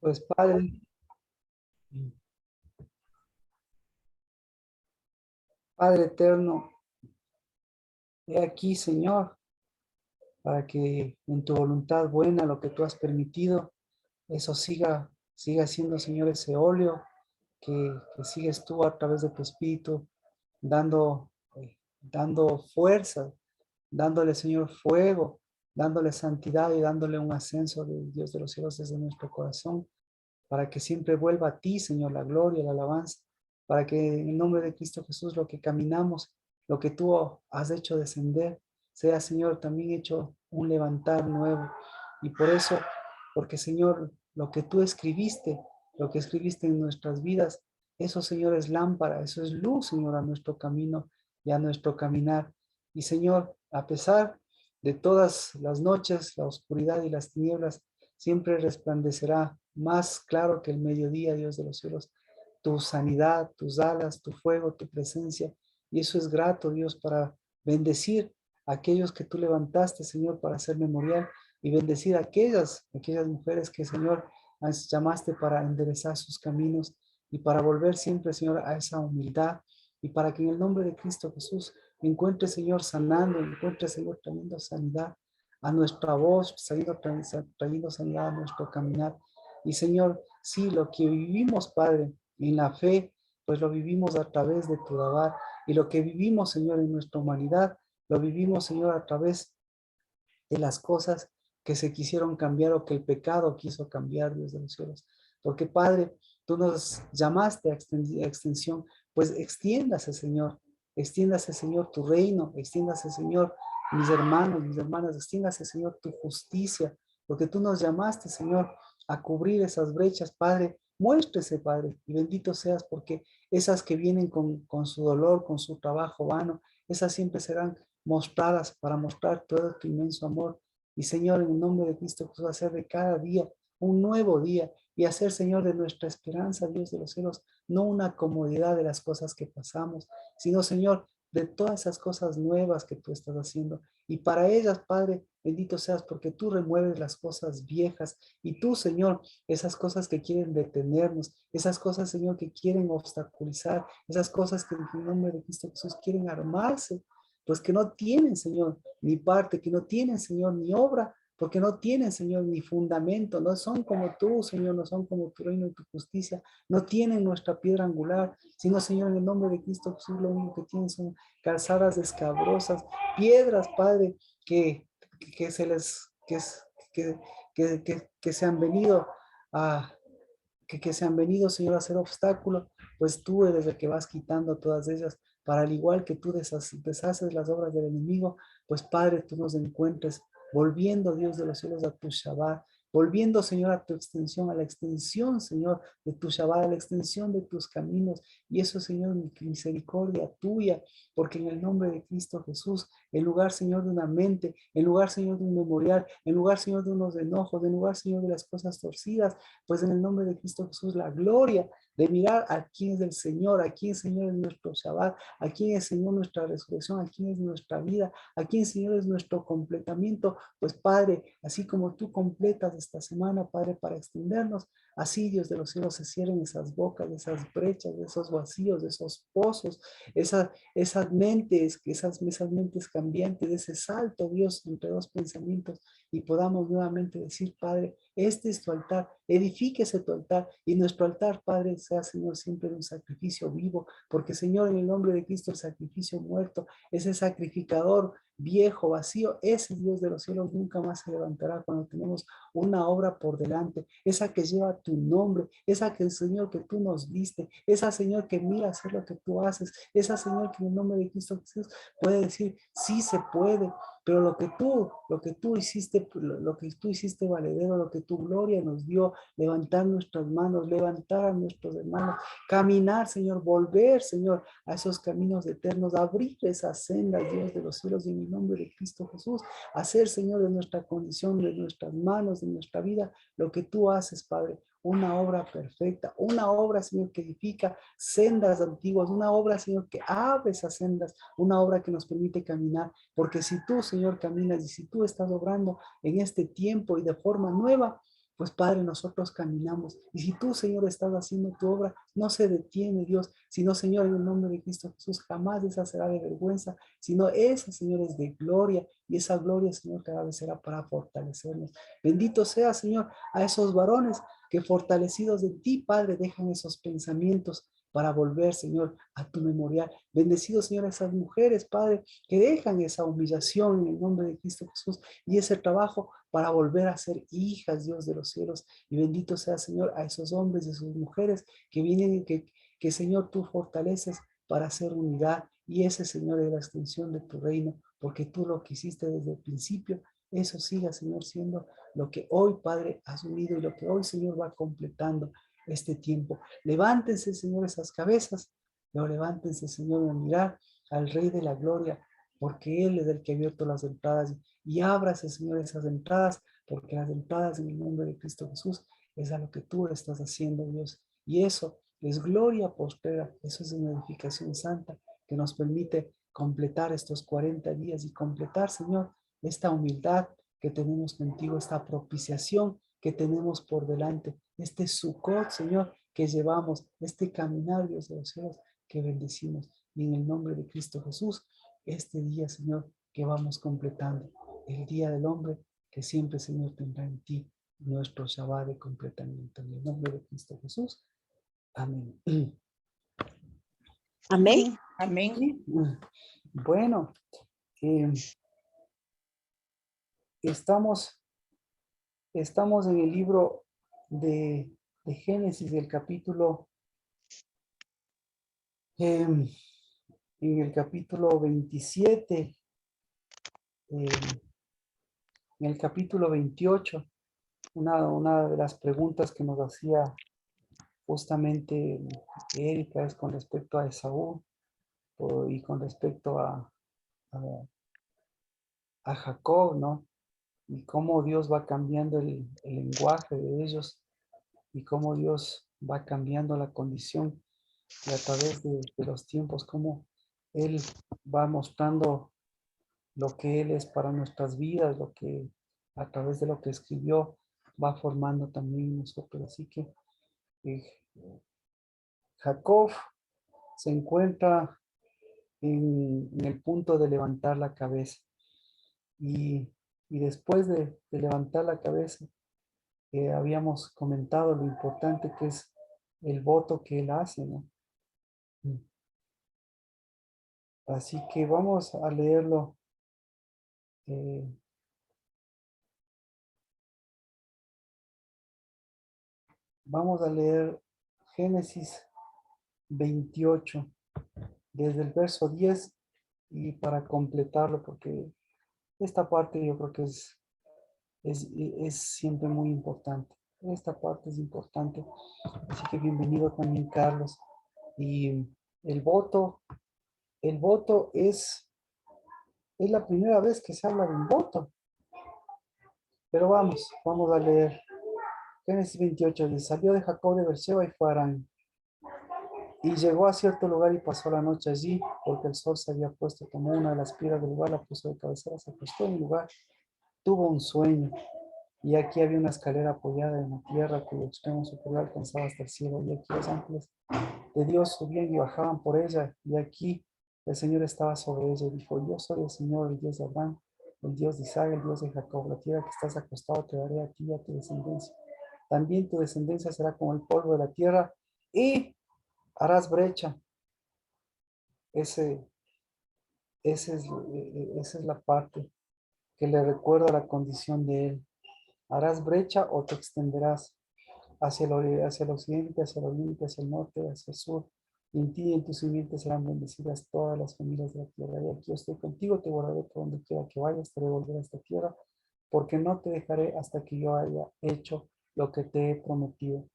Pues Padre, Padre eterno, he aquí, Señor, para que en tu voluntad buena lo que tú has permitido, eso siga siendo, Señor, ese óleo que sigues tú a través de tu Espíritu, dando fuerza, dándole, Señor, fuego, dándole santidad y dándole un ascenso de Dios de los cielos desde nuestro corazón, para que siempre vuelva a ti, Señor, la gloria, la alabanza, para que en el nombre de Cristo Jesús lo que caminamos, lo que tú has hecho descender, sea, Señor, también hecho un levantar nuevo. Y por eso, porque, Señor, lo que escribiste en nuestras vidas, eso, Señor, es lámpara, eso es luz, Señor, a nuestro camino y a nuestro caminar. Y, Señor, a pesar de todas las noches, la oscuridad y las tinieblas, siempre resplandecerá más claro que el mediodía, Dios de los cielos, tu sanidad, tus alas, tu fuego, tu presencia. Y eso es grato, Dios, para bendecir a aquellos que tú levantaste, Señor, para hacer memorial y bendecir a aquellas mujeres que, Señor, llamaste para enderezar sus caminos y para volver siempre, Señor, a esa humildad y para que en el nombre de Cristo Jesús encuentre, Señor, sanando, encuentre, Señor, trayendo sanidad a nuestra voz, trayendo sanidad a nuestro caminar. Y Señor, sí, lo que vivimos, Padre, en la fe, pues lo vivimos a través de tu Dabar. Y lo que vivimos, Señor, en nuestra humanidad, lo vivimos, Señor, a través de las cosas que se quisieron cambiar o que el pecado quiso cambiar, Dios de los cielos. Porque, Padre, tú nos llamaste a extensión, pues extiéndase, Señor, tu reino, extiéndase, Señor, mis hermanos, mis hermanas, extiéndase, Señor, tu justicia, porque tú nos llamaste, Señor, a cubrir esas brechas, Padre. Muéstrese, Padre, y bendito seas, porque esas que vienen con su dolor, con su trabajo vano, esas siempre serán mostradas para mostrar todo tu inmenso amor. Y Señor, en el nombre de Cristo Jesús, hacer de cada día un nuevo día y hacer, Señor, de nuestra esperanza, Dios de los cielos, no una comodidad de las cosas que pasamos, sino, Señor, de todas esas cosas nuevas que tú estás haciendo. Y para ellas, Padre, bendito seas porque tú remueves las cosas viejas y tú, Señor, esas cosas que quieren detenernos, esas cosas, Señor, que quieren obstaculizar, esas cosas que en el nombre de Cristo Jesús quieren armarse, pues que no tienen, Señor, ni parte, que no tienen, Señor, ni obra, porque no tienen, Señor, ni fundamento, no son como tú, Señor, no son como tu reino y tu justicia, no tienen nuestra piedra angular, sino, Señor, en el nombre de Cristo Jesús, lo único que tienen son calzadas escabrosas, piedras, Padre, que se les, que se han venido a, que se han venido, Señor, a hacer obstáculo, pues tú eres el que vas quitando todas ellas, para al igual que tú deshaces las obras del enemigo, pues Padre, tú nos encuentres volviendo, Dios de los cielos, a tu Shabbat, volviendo, Señor, a tu extensión, a la extensión, Señor, de tu Shabbat, a la extensión de tus caminos, y eso, Señor, misericordia tuya, porque en el nombre de Cristo Jesús, en lugar, Señor, de una mente, en lugar, Señor, de un memorial, en lugar, Señor, de unos enojos, en lugar, Señor, de las cosas torcidas, pues en el nombre de Cristo Jesús, la gloria de mirar a quién es el Señor, a quién, Señor, es nuestro Shabbat, a quién es, Señor, nuestra resurrección, a quién es nuestra vida, a quién, Señor, es nuestro completamiento. Pues Padre, así como tú completas esta semana, Padre, para extendernos, así, Dios de los cielos, se cierren esas bocas, esas brechas, esos vacíos, esos pozos, esas mentes cambiantes, ese salto, Dios, entre dos pensamientos, y podamos nuevamente decir, Padre, este es tu altar, edifíquese tu altar, y nuestro altar, Padre, sea, Señor, siempre un sacrificio vivo, porque, Señor, en el nombre de Cristo, el sacrificio muerto, ese sacrificador viejo, vacío, ese Dios de los cielos nunca más se levantará cuando tenemos una obra por delante, esa que lleva tu nombre, esa que, Señor, que tú nos diste, esa, Señor, que mira hacer lo que tú haces, esa, Señor, que en el nombre de Cristo Jesús puede decir, sí se puede, pero lo que tú hiciste, lo que tú hiciste valedero, lo que tu gloria nos dio, levantar nuestras manos, levantar a nuestros hermanos, caminar, Señor, volver, Señor, a esos caminos eternos, abrir esas sendas, Dios de los cielos, en el nombre de Cristo Jesús, hacer, Señor, de nuestra condición, de nuestras manos, de nuestra vida, lo que tú haces, Padre, una obra perfecta, una obra, Señor, que edifica sendas antiguas, una obra, Señor, que abre esas sendas, una obra que nos permite caminar, porque si tú, Señor, caminas y si tú estás obrando en este tiempo y de forma nueva, pues Padre, nosotros caminamos. Y si tú, Señor, estás haciendo tu obra, no se detiene, Dios, sino, Señor, en el nombre de Cristo Jesús, jamás esa será de vergüenza, sino esa, Señor, es de gloria. Y esa gloria, Señor, cada vez será para fortalecernos. Bendito sea, Señor, a esos varones que fortalecidos de ti, Padre, dejan esos pensamientos para volver, Señor, a tu memorial. Bendecido, Señor, a esas mujeres, Padre, que dejan esa humillación en el nombre de Cristo Jesús y ese trabajo para volver a ser hijas, Dios de los cielos. Y bendito sea, Señor, a esos hombres y esas mujeres que vienen y que, Señor, tú fortaleces para hacer unidad. Y ese, Señor, es la extensión de tu reino, porque tú lo que hiciste desde el principio, eso siga, Señor, siendo lo que hoy, Padre, has unido y lo que hoy, Señor, va completando este tiempo. Levántense, Señor, esas cabezas, pero levántense, Señor, a mirar al Rey de la Gloria, porque Él es el que ha abierto las entradas y ábrase, Señor, esas entradas, porque las entradas en el nombre de Cristo Jesús es a lo que tú estás haciendo, Dios. Y eso es gloria postrera, eso es una edificación santa que nos permite completar estos 40 días y completar, Señor, esta humildad que tenemos contigo, esta propiciación que tenemos por delante, este Sukkot, Señor, que llevamos, este caminar, Dios de los cielos, que bendecimos. Y en el nombre de Cristo Jesús, este día, Señor, que vamos completando, el día del hombre, que siempre, Señor, tendrá en ti nuestro Shabbat de completamiento. En el nombre de Cristo Jesús. Amén. Amén. Amén. Bueno, estamos en el libro de Génesis, del capítulo, en el capítulo 27, en el capítulo 28, una de las preguntas que nos hacía justamente Erika es con respecto a Esaú y con respecto a Jacob, ¿no? Y cómo Dios va cambiando el lenguaje de ellos y cómo Dios va cambiando la condición y a través de los tiempos, cómo Él va mostrando lo que Él es para nuestras vidas, lo que a través de lo que escribió va formando también nosotros. Así que eh, Jacob se encuentra en el punto de levantar la cabeza y, y después de levantar la cabeza, habíamos comentado lo importante que es el voto que él hace, ¿no? Así que vamos a leerlo. eh, Vamos a leer Génesis 28, desde el verso 10 y para completarlo, porque esta parte yo creo que es siempre muy importante. Esta parte es importante. Así que bienvenido también, Carlos. Y el voto, el voto es la primera vez que se habla de un voto. Pero vamos a leer. Génesis 28, dice, salió de Jacob de Berseba y fue a Harán. Y llegó a cierto lugar y pasó la noche allí, porque el sol se había puesto. Tomó una de las piedras del lugar, la puso de cabecera, se acostó en el lugar, tuvo un sueño. Y aquí había una escalera apoyada en la tierra, cuyo extremo superior alcanzaba hasta el cielo. Y aquí los ángeles de Dios subían y bajaban por ella. Y aquí el Señor estaba sobre ella. Y dijo, yo soy el Señor, el Dios de Abraham, el Dios de Isaac, el Dios de Jacob. La tierra que estás acostado te daré a ti y a tu descendencia. También tu descendencia será como el polvo de la tierra y harás brecha. Ese, esa es la parte que le recuerda la condición de él. Harás brecha o te extenderás hacia el occidente, hacia el oriente, hacia el norte, hacia el sur. Y en ti y en tu simiente serán bendecidas todas las familias de la tierra. Y aquí yo estoy contigo, te guardaré por donde quiera que vayas, te devolveré a esta tierra, porque no te dejaré hasta que yo haya hecho lo que te he prometido.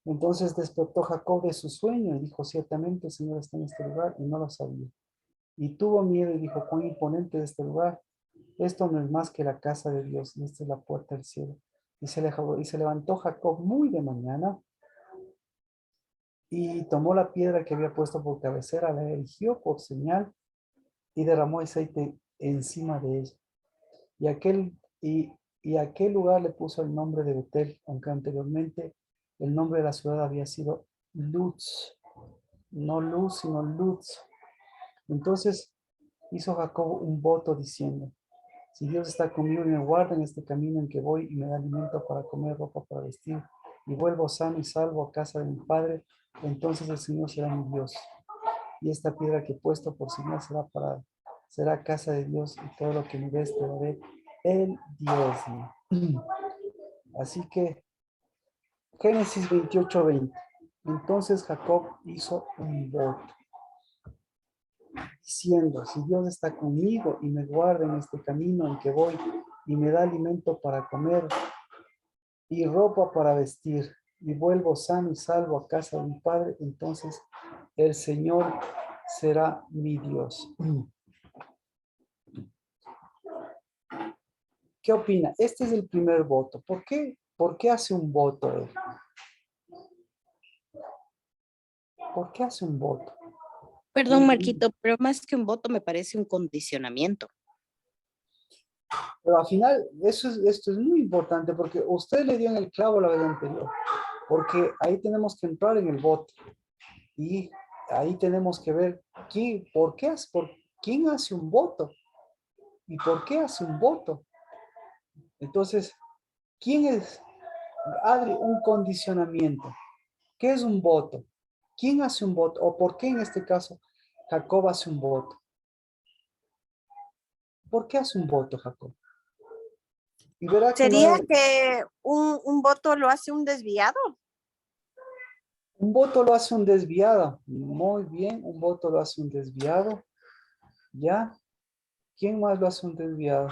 Entonces despertó Jacob de su sueño y dijo, ciertamente el Señor está en este lugar, y no lo sabía. Y tuvo miedo y dijo, cuán imponente es este lugar. Esto no es más que la casa de Dios, y esta es la puerta del cielo. Y se levantó Jacob muy de mañana y tomó la piedra que había puesto por cabecera, la erigió por señal y derramó aceite encima de ella. Y y a aquel lugar le puso el nombre de Betel, aunque anteriormente el nombre de la ciudad había sido Luz, no Luz, sino Luz. Entonces hizo Jacob un voto diciendo, si Dios está conmigo y me guarda en este camino en que voy y me da alimento para comer, ropa para vestir, y vuelvo sano y salvo a casa de mi padre, entonces el Señor será mi Dios. Y esta piedra que he puesto por Señor será casa de Dios, y todo lo que me des te daré el diezmo. Así que Génesis 28:20. Entonces Jacob hizo un voto, diciendo, si Dios está conmigo y me guarda en este camino en que voy y me da alimento para comer y ropa para vestir y vuelvo sano y salvo a casa de mi padre, entonces el Señor será mi Dios. ¿Qué opina? Este es el primer voto. ¿Por qué? ¿Por qué hace un voto él? ¿Por qué hace un voto? Perdón, Marquito, pero más que un voto me parece un condicionamiento. Pero al final, esto es muy importante porque usted le dio en el clavo la vez anterior. Porque ahí tenemos que entrar en el voto. Y ahí tenemos que ver quién hace un voto y por qué hace un voto. Entonces, ¿quién es? Adri, un condicionamiento. ¿Qué es un voto? ¿Quién hace un voto? ¿O por qué en este caso Jacob hace un voto? ¿Por qué hace un voto, Jacob? Y verá que ¿Sería que un voto lo hace un desviado? un voto lo hace un desviado. Muy bien, un voto lo hace un desviado. ¿Ya? ¿Quién más lo hace un desviado?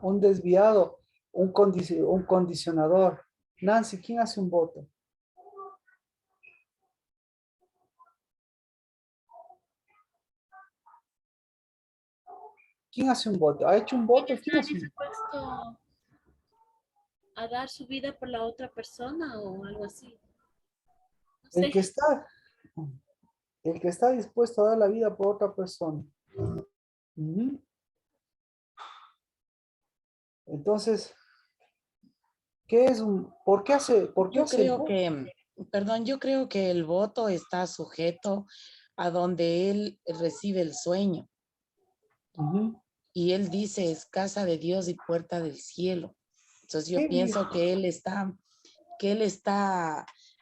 Un desviado, un condicionador. Nancy, ¿quién hace un voto? ¿Quién hace un voto? ¿Ha hecho un voto? ¿Quién ¿Quién está hace un voto? dispuesto a dar su vida por la otra persona o algo así? No El sé. que está dispuesto a dar la vida por otra persona. Ujú. Entonces, ¿qué es un, por qué Yo hace el creo voto? que, perdón, yo creo que el voto está sujeto a donde él recibe el sueño. Ujú. Y él dice, es casa de Dios y puerta del cielo. Entonces yo ¿Qué pienso vio? que él está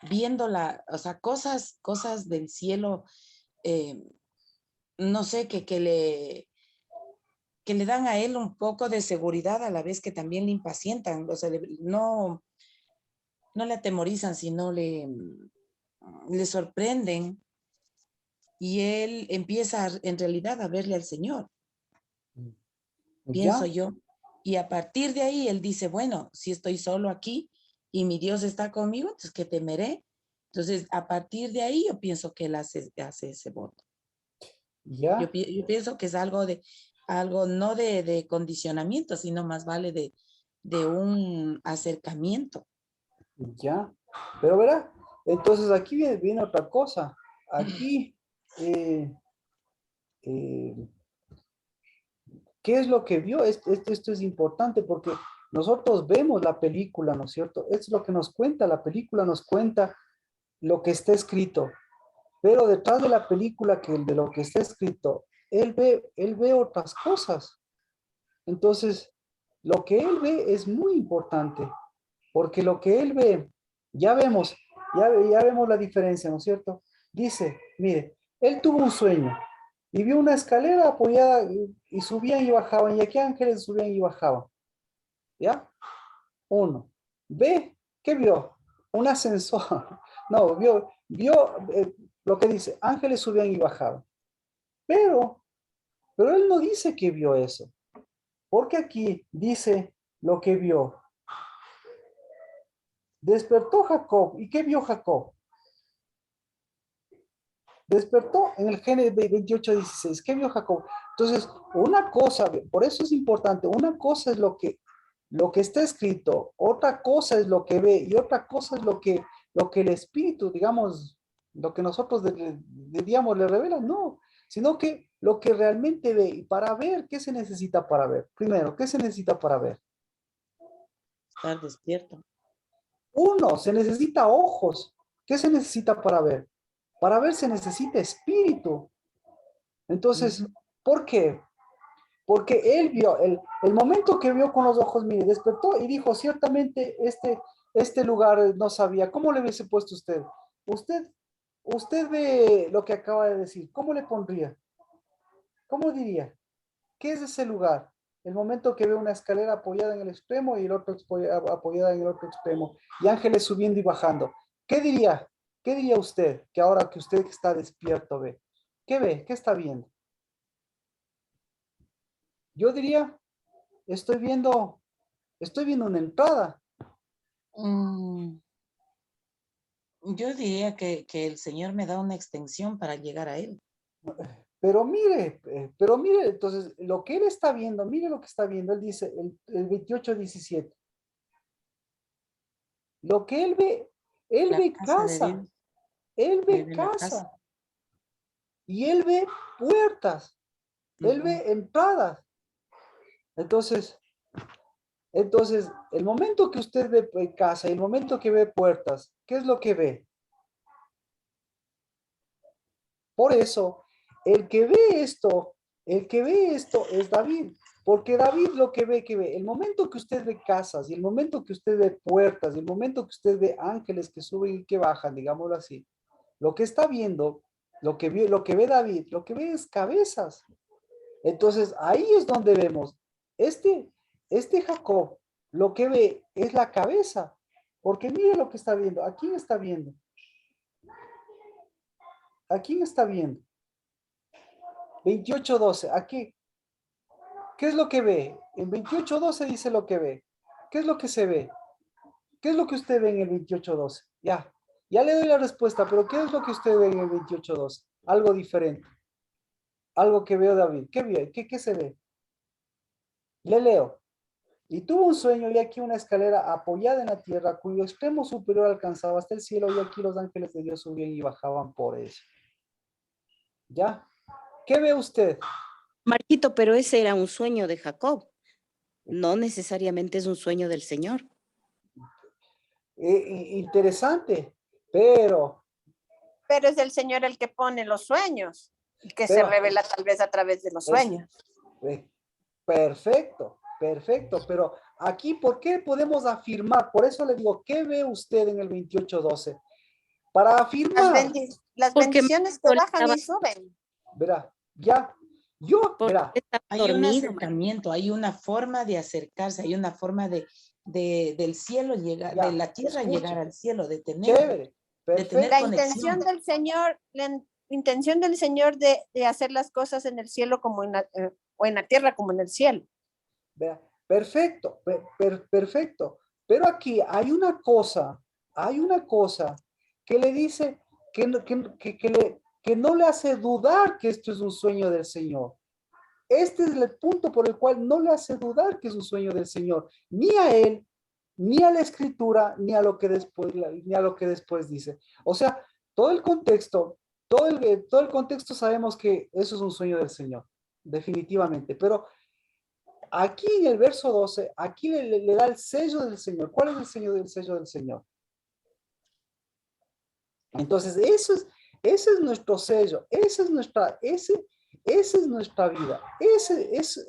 viendo o sea, cosas del cielo, eh, no sé, que le dan a él un poco de seguridad a la vez que también le impacientan. O sea, no le atemorizan, sino le sorprenden y él empieza en realidad a verle al Señor, pienso ¿Ya? yo. Y a partir de ahí él dice, bueno, si estoy solo aquí y mi Dios está conmigo, entonces ¿qué temeré? Entonces, a partir de ahí yo pienso que él hace ese voto. Yo ¿Ya? pienso que es algo no de condicionamiento, sino más vale de un acercamiento. ¿Ya? Pero verá, entonces aquí viene otra cosa. Aquí, eh, eh, ¿qué es lo que vio? Esto es importante porque nosotros vemos la película, ¿no es cierto? Esto es lo que nos cuenta, la película nos cuenta lo que está escrito, pero detrás de la película, de lo que está escrito, él ve otras cosas. Entonces, lo que él ve es muy importante, porque lo que él ve, ya vemos, ya vemos la diferencia, ¿no es cierto? Dice, mire, él tuvo un sueño y vio una escalera apoyada y subían y bajaban, y aquí ángeles subían y bajaban, ¿ya? Uno. B, ¿qué vio? Un ascensor. No, vio lo que dice, ángeles subían y bajaban. Pero él no dice que vio eso, porque aquí dice lo que vio. Despertó Jacob. ¿Y qué vio Jacob? Despertó en el Génesis 28:16. ¿Qué vio Jacob? Entonces, una cosa, por eso es importante, una cosa es lo que está escrito, otra cosa es lo que ve y otra cosa es lo que el Espíritu, digamos, lo que nosotros digamos, le revela, no, sino que lo que realmente ve. Y para ver, ¿qué se necesita para ver? Primero, ¿qué se necesita para ver? estar despierto. Uno, se necesita ojos. ¿Qué se necesita para ver? Para ver se necesita espíritu. Entonces, Ujú. ¿por qué? Porque él vio, el momento que vio con los ojos, mire, despertó y dijo, ciertamente este lugar no sabía. ¿Cómo le hubiese puesto usted? Usted ve lo que acaba de decir. ¿Cómo le pondría? ¿Cómo diría? ¿Qué es ese lugar? El momento que ve una escalera apoyada en el extremo y el otro apoyada en el otro extremo y ángeles subiendo y bajando. ¿Qué diría? ¿Qué diría usted que ahora que usted está despierto ve? ¿Qué ve? ¿Qué está viendo? Yo diría, estoy viendo una entrada. Mm, yo diría que el Señor me da una extensión para llegar a Él. Pero mire, entonces, lo que él está viendo, mire lo que está viendo, él dice, el 28-17. Lo que él La ve casa de casa, Dios, él ve de la casa. casa, y él ve puertas, él Ujú. ve entradas. Entonces, el momento que usted ve casa y el momento que ve puertas, ¿qué es lo que ve? Por eso, el que ve esto, el que ve esto es David, porque David lo que ve, el momento que usted ve casas y el momento que usted ve puertas y el momento que usted ve ángeles que suben y que bajan, digámoslo así, lo que está viendo, lo que ve David, lo que ve es cabezas. Entonces, ahí es donde vemos, este, este Jacob, lo que ve es la cabeza, porque mire lo que está viendo, ¿a quién está viendo? ¿A quién está viendo? 28-12, aquí, ¿qué es lo que ve? En 28-12 dice lo que ve. ¿Qué es lo que se ve? ¿Qué es lo que usted ve en el 28-12? Ya le doy la respuesta, pero ¿qué es lo que usted ve en el 28-12? Algo diferente, algo que veo David. ¿Qué vio? ¿Qué se ve? Le leo. Y tuvo un sueño y aquí una escalera apoyada en la tierra cuyo extremo superior alcanzaba hasta el cielo y aquí los ángeles de Dios subían y bajaban por eso. ¿Ya? ¿Qué ve usted? Marquito, pero ese era un sueño de Jacob. No necesariamente es un sueño del Señor. Interesante, pero, Pero es el Señor el que pone los sueños y que se pero, revela tal vez a través de los es, sueños. perfecto, perfecto, pero aquí, ¿por qué podemos afirmar? Por eso le digo, ¿qué ve usted en el 28-12? Para afirmar, Las Porque bendiciones que Marquito él bajan estaba, y suben. verá, ya, yo, porque verá, él estaba Hay un dormido. acercamiento, hay una forma de acercarse, hay una forma del cielo llegar, de ya, la tierra llegar escuche, al cielo, chévere, de tener La perfecto, intención conexión. del Señor, la intención del Señor de hacer las cosas en el cielo como o en la tierra como en el cielo. verá, perfecto, perfecto, pero aquí hay una cosa que le dice que no le hace dudar que esto es un sueño del Señor. Este es el punto por el cual no le hace dudar que es un sueño del Señor, ni a él, ni a la escritura, ni a lo que después dice. O sea, todo el contexto, todo el contexto sabemos que eso es un sueño del Señor, definitivamente. Pero aquí en el verso 12, aquí le da el sello del Señor. ¿Cuál es el sello del Señor? Entonces, ese es nuestro sello, esa es nuestra vida,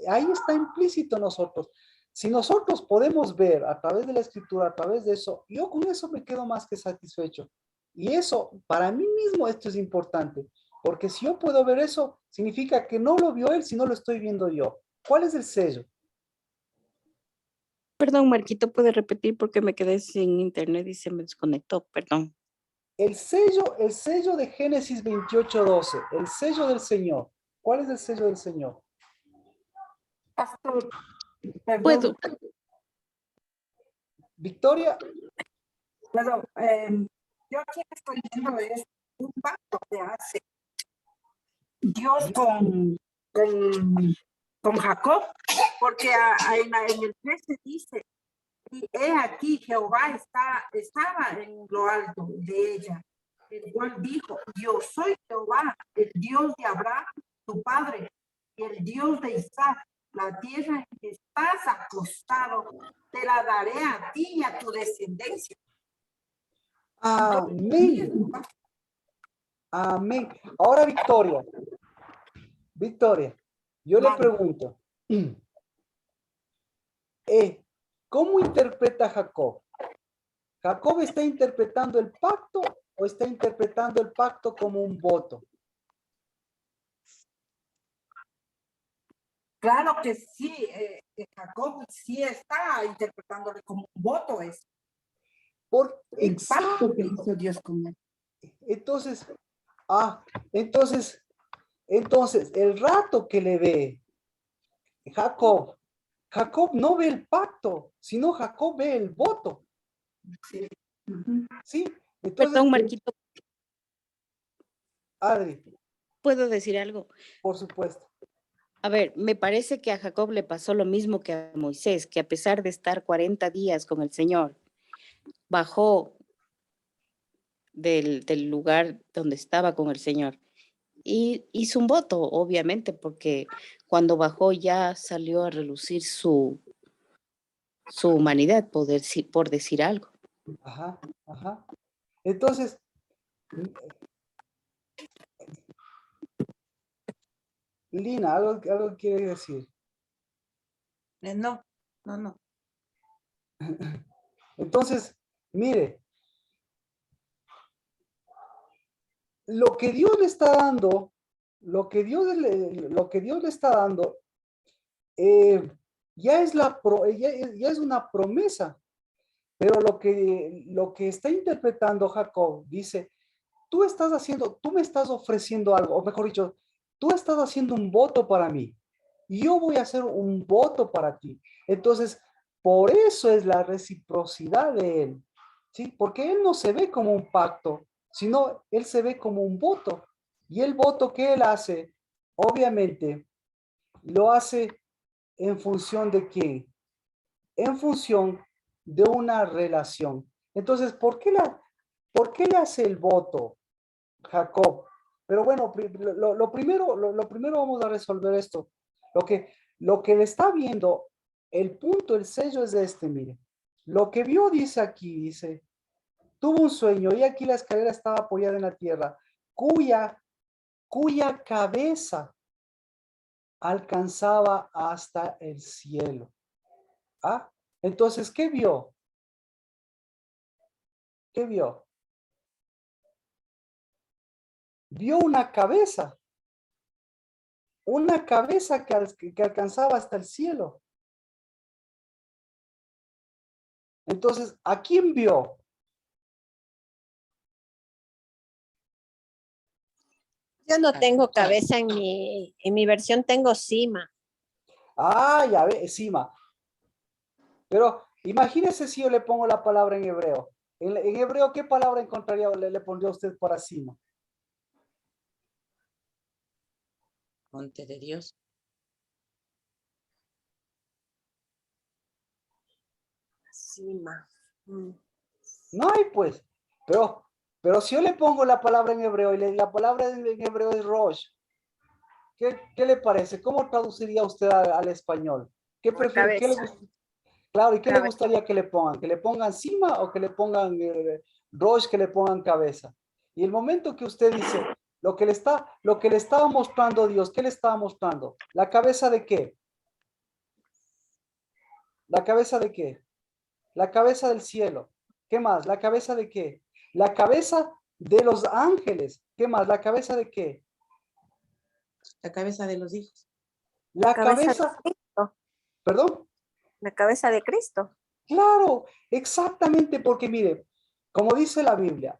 ahí está implícito en nosotros. Si nosotros podemos ver a través de la escritura, a través de eso, yo con eso me quedo más que satisfecho. Y eso, para mí mismo, esto es importante, porque si yo puedo ver eso, significa que no lo vio él, sino lo estoy viendo yo. ¿Cuál es el sello? Perdón, Marquito, puede repetir porque me quedé sin internet y se me desconectó. Perdón. El sello de Génesis 28:12, el sello del Señor. ¿Cuál es el sello del Señor? Pastor, perdón, Puedo. Victoria, pero yo aquí estoy viendo es un pacto que hace Dios con Jacob, porque en el 13 dice, y he aquí Jehová estaba en lo alto de ella, el cual dijo, yo soy Jehová, el Dios de Abraham, tu padre, y el Dios de Isaac. la tierra en que estás acostado, te la daré a ti y a tu descendencia. Amén. Amén. Ahora, Victoria, yo le Vale. pregunto, ¿cómo interpreta Jacob? ¿Jacob está interpretando el pacto o está interpretando el pacto como un voto? Claro que sí, Jacob sí está interpretándole como un voto eso. Por El pacto que exacto. hizo Dios con él. Entonces, entonces, el rato que le ve Jacob no ve el pacto, sino Jacob ve el voto. Sí. Ujú. ¿Sí? Entonces, Perdón, Marquito, Adri, ¿puedo decir algo? por supuesto. A ver, me parece que a Jacob le pasó lo mismo que a Moisés, que a pesar de estar 40 días con el Señor, bajó del lugar donde estaba con el Señor y hizo un voto, obviamente, porque cuando bajó ya salió a relucir su humanidad, por decir algo. Ajá, ajá. Entonces, Lina, algo quiere decir. No. Entonces, mire, lo que Dios le está dando, lo que Dios le está dando, ya es ya es una promesa. Pero lo que está interpretando Jacob dice, tú me estás ofreciendo algo, o mejor dicho, tú estás haciendo un voto para mí, y yo voy a hacer un voto para ti. Entonces, por eso es la reciprocidad de él, ¿sí? Porque él no se ve como un pacto, sino él se ve como un voto. Y el voto que él hace, obviamente, lo hace en función de qué? En función de una relación. Entonces, ¿por qué le hace el voto Jacob? Pero bueno, lo primero vamos a resolver esto. Lo que le está viendo, el punto, el sello es este, mire. Lo que vio dice aquí, dice, tuvo un sueño y aquí la escalera estaba apoyada en la tierra, cuya cabeza alcanzaba hasta el cielo. ¿Ah? Entonces, ¿qué vio? ¿Qué vio? Vio una cabeza que alcanzaba hasta el cielo. Entonces, ¿a quién vio? Yo no tengo cabeza en mi versión, tengo cima. Ah, ya ve, encima. Pero imagínese si yo le pongo la palabra en hebreo. En hebreo, ¿qué palabra encontraría o le pondría usted para cima? Monte de Dios. Cima. Mm. No hay, pues. Pero si yo le pongo la palabra en hebreo y la palabra en hebreo es Rosh, ¿qué le parece? ¿Cómo traduciría usted al español? ¿Qué prefiere? Cabeza. Claro, ¿y qué le Cabeza. gustaría que le pongan? ¿Que le pongan cima o que le pongan Rosh, que le pongan cabeza? Y el momento que usted dice, lo que le estaba mostrando Dios, ¿qué le estaba mostrando? ¿La cabeza de qué? ¿La cabeza de qué? La cabeza del cielo. ¿Qué más? ¿La cabeza de qué? La cabeza de los ángeles. ¿Qué más? ¿La cabeza de qué? La cabeza de los hijos. La Cabeza de cabeza, Cristo. perdón. La cabeza de Cristo. Claro, exactamente, porque mire, como dice la Biblia,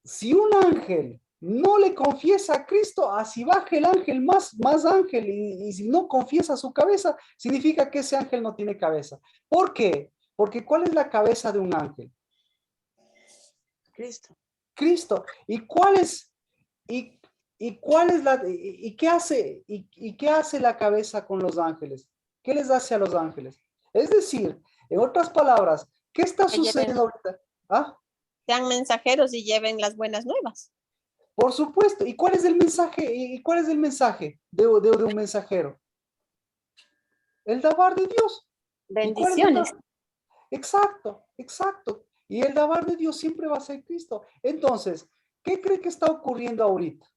si un ángel no le confiesa a Cristo, así baje el ángel más ángel, y si no confiesa su cabeza, significa que ese ángel no tiene cabeza. ¿Por qué? Porque ¿cuál es la cabeza de un ángel? Cristo. Cristo. ¿Y cuál es, qué hace la cabeza con los ángeles? ¿Qué les hace a los ángeles? Es decir, en otras palabras, ¿qué está Que lleven- sucediendo ahorita? ¿Ah? Sean mensajeros y lleven las buenas nuevas. Por supuesto. ¿Y cuál es el mensaje? ¿Y cuál es el mensaje de un mensajero? El dabar de Dios. ¿Y cuál es el Bendiciones. dabar? Exacto, exacto. Y el dabar de Dios siempre va a ser Cristo. Entonces, ¿qué cree que está ocurriendo ahorita?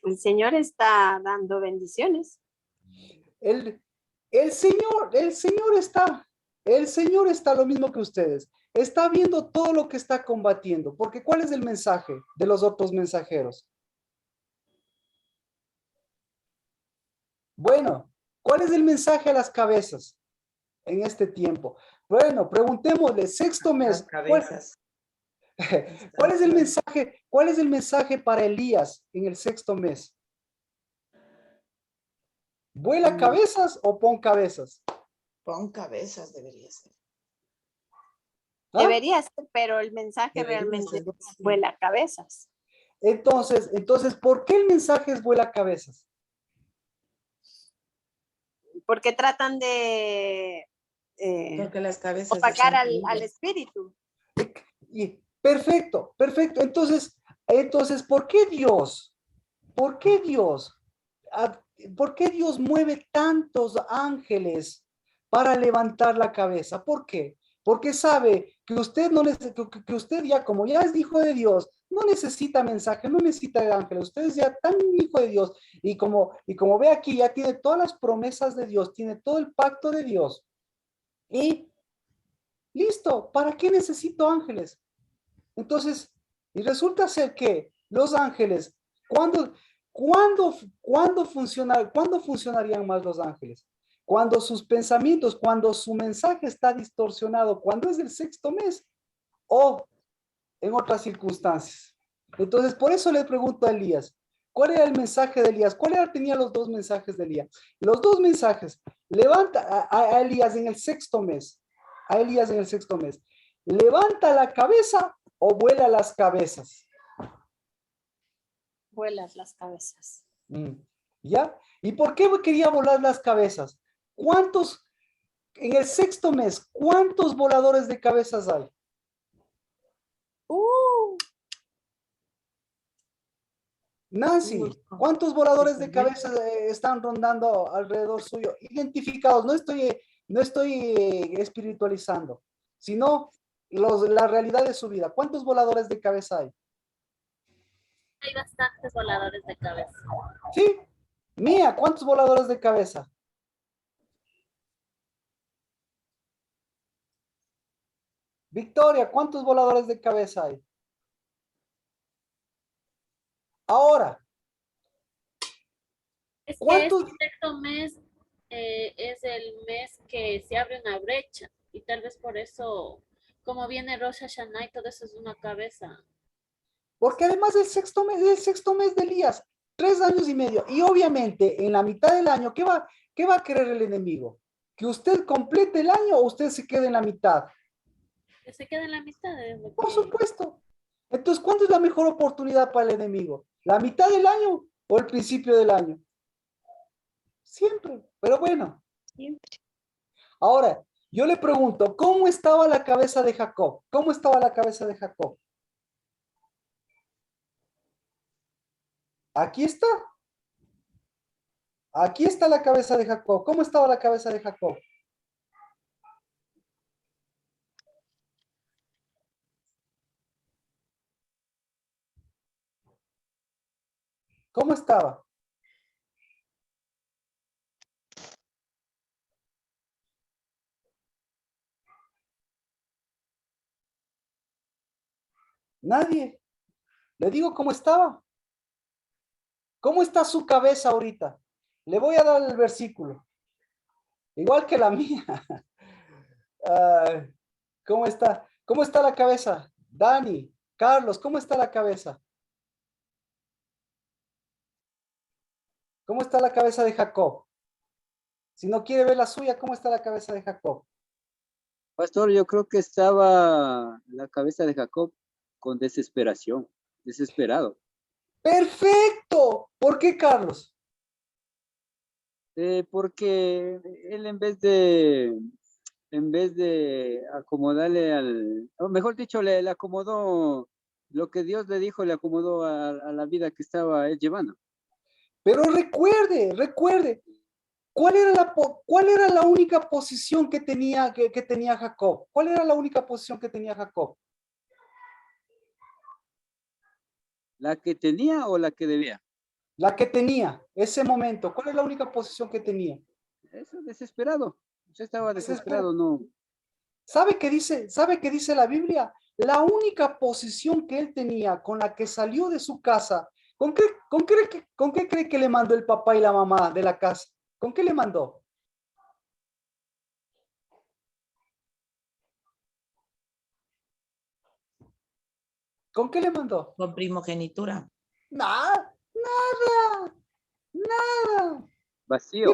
El Señor está dando bendiciones. El Señor está lo mismo que ustedes. Está viendo todo lo que está combatiendo. Porque ¿cuál es el mensaje de los otros mensajeros? Bueno, ¿cuál es el mensaje a las cabezas en este tiempo? Bueno, preguntémosle, sexto mes. Las cabezas. ¿Cuál es el mensaje? ¿Cuál es el mensaje para Elías en el sexto mes? ¿Vuela cabezas o pon cabezas? Pon cabezas debería ser. ¿Ah? Debería ser, pero el mensaje Debería realmente ser, es vuela cabezas. Entonces, ¿por qué el mensaje es vuela cabezas? Porque tratan de Porque las cabezas opacar están al caídas. espíritu. Perfecto, perfecto. Entonces, ¿por qué Dios? ¿Por qué Dios? ¿Por qué Dios mueve tantos ángeles para levantar la cabeza? ¿Por qué? Porque sabe que usted no que usted ya, como ya es hijo de Dios, no necesita mensaje, no necesita de ángeles. Usted es ya tan hijo de Dios y como ve aquí, ya tiene todas las promesas de Dios, tiene todo el pacto de Dios. Y listo, ¿para qué necesito ángeles? Entonces, y resulta ser que los ángeles, ¿cuándo funcionarían más los ángeles? Cuando sus pensamientos, cuando su mensaje está distorsionado, cuando es el sexto mes o en otras circunstancias. Entonces, por eso le pregunto a Elías, ¿cuál era el mensaje de Elías? Tenía los dos mensajes de Elías? Los dos mensajes, levanta a Elías en el sexto mes, a Elías en el sexto mes, levanta la cabeza o vuela las cabezas. Vuelas las cabezas. ¿Ya? ¿Y por qué quería volar las cabezas? En el sexto mes, cuántos voladores de cabezas hay? Nancy, ¿cuántos voladores de cabeza están rondando alrededor suyo? Identificados, no estoy espiritualizando, sino la realidad de su vida. ¿Cuántos voladores de cabeza hay? Hay bastantes voladores de cabeza. Sí. Mía, ¿cuántos voladores de cabeza? Victoria, ¿cuántos voladores de cabeza hay? Ahora, Es que ¿cuántos? este sexto mes es el mes que se abre una brecha y tal vez por eso, como viene Rosh Hashanah y todo eso es una cabeza. Porque además el sexto mes de Elías, 3 años y medio. Y obviamente en la mitad del año, qué va a querer el enemigo? ¿Que usted complete el año o usted se quede en la mitad? Que se queda en la mitad de lo Por que... supuesto. Entonces, ¿cuándo es la mejor oportunidad para el enemigo? ¿La mitad del año o el principio del año? Siempre. Pero bueno. Siempre. Ahora, yo le pregunto, ¿cómo estaba la cabeza de Jacob? ¿Cómo estaba la cabeza de Jacob? Aquí está. Aquí está la cabeza de Jacob. ¿Cómo estaba la cabeza de Jacob? ¿Cómo estaba? Nadie. Le digo cómo estaba. ¿Cómo está su cabeza ahorita? Le voy a dar el versículo. Igual que la mía. ¿Cómo está? ¿Cómo está la cabeza? Dani, Carlos, ¿cómo está la cabeza? ¿Cómo está la cabeza de Jacob? Si no quiere ver la suya, ¿cómo está la cabeza de Jacob? Pastor, yo creo que estaba la cabeza de Jacob con desesperación, desesperado. ¡Perfecto! ¿Por qué, Carlos? Porque él en vez de acomodarle o mejor dicho, le acomodó lo que Dios le dijo, le acomodó a la vida que estaba él llevando. Pero recuerde, ¿cuál era la única posición que tenía Jacob? ¿Cuál era la única posición que tenía Jacob? ¿La que tenía o la que debía? La que tenía, ese momento. ¿Cuál es la única posición que tenía? Eso, desesperado. Usted estaba Desesperado. desesperado, no. ¿Sabe qué dice la Biblia? La única posición que él tenía con la que salió de su casa, ¿con qué cree que le mandó el papá y la mamá de la casa? ¿Con qué le mandó? ¿Con qué le mandó? Con primogenitura. Nada, nada. Vacío.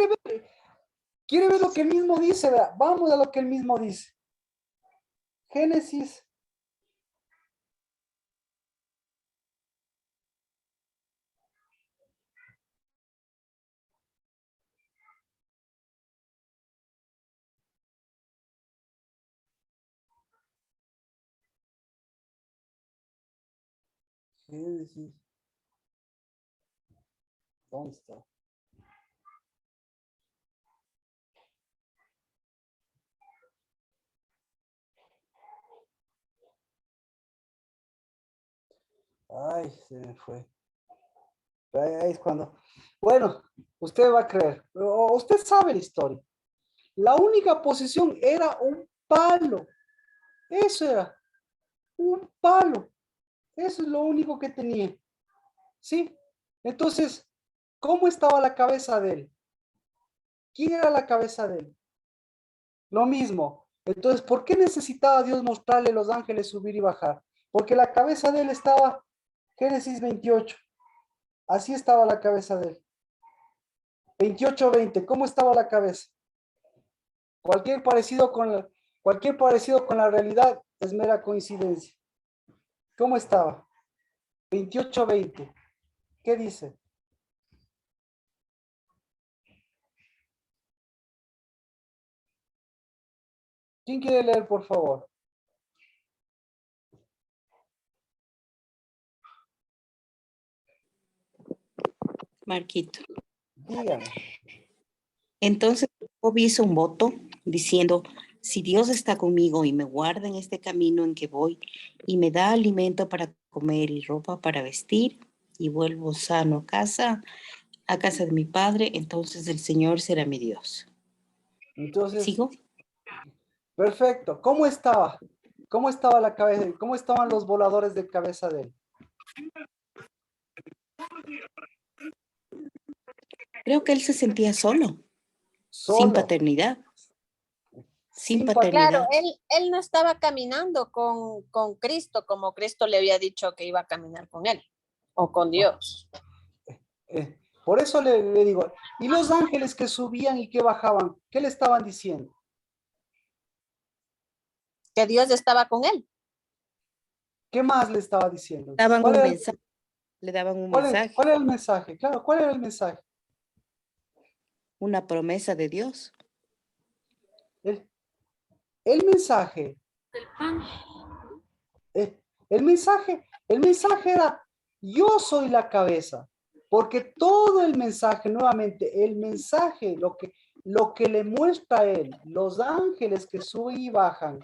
¿Quiere ver lo que él mismo dice? ¿Verdad? Vamos a lo que él mismo dice. Génesis. Génesis. ¿Dónde está? Ay, se me fue. Ahí es cuando. Bueno, usted va a creer. Usted sabe la historia. La única posición era un palo. Eso era. Un palo. Eso es lo único que tenía. ¿Sí? Entonces, ¿cómo estaba la cabeza de él? ¿Quién era la cabeza de él? Lo mismo. Entonces, ¿por qué necesitaba Dios mostrarle los ángeles subir y bajar? Porque la cabeza de él estaba, Génesis 28. Así estaba la cabeza de él. 28:20. ¿Cómo estaba la cabeza? Cualquier parecido con la realidad es mera coincidencia. ¿Cómo estaba? 28:20. ¿Qué dice? ¿Quién quiere leer, por favor? Marquito. Dígame. Entonces Jacob hizo un voto diciendo, si Dios está conmigo y me guarda en este camino en que voy y me da alimento para comer y ropa para vestir y vuelvo sano a casa de mi padre, entonces el Señor será mi Dios. Entonces, ¿Sigo? perfecto. ¿Cómo estaba? ¿Cómo estaba la cabeza? ¿Cómo estaban los voladores de cabeza de él? Creo que él se sentía solo, sin Solo. paternidad. Sin Sin paternidad. Claro, él no estaba caminando con Cristo como Cristo le había dicho que iba a caminar con él o con Dios. Por eso le digo, ¿y los ángeles que subían y que bajaban? ¿Qué le estaban diciendo? Que Dios estaba con él. ¿Qué más le estaba diciendo? Daban ¿Cuál un era, mensaje, le daban un cuál mensaje, era el mensaje? Claro, ¿cuál era el mensaje? una promesa de Dios. El mensaje, El pan. el mensaje era, yo soy la cabeza, porque todo el mensaje, nuevamente, el mensaje, lo que le muestra a él, los ángeles que suben y bajan,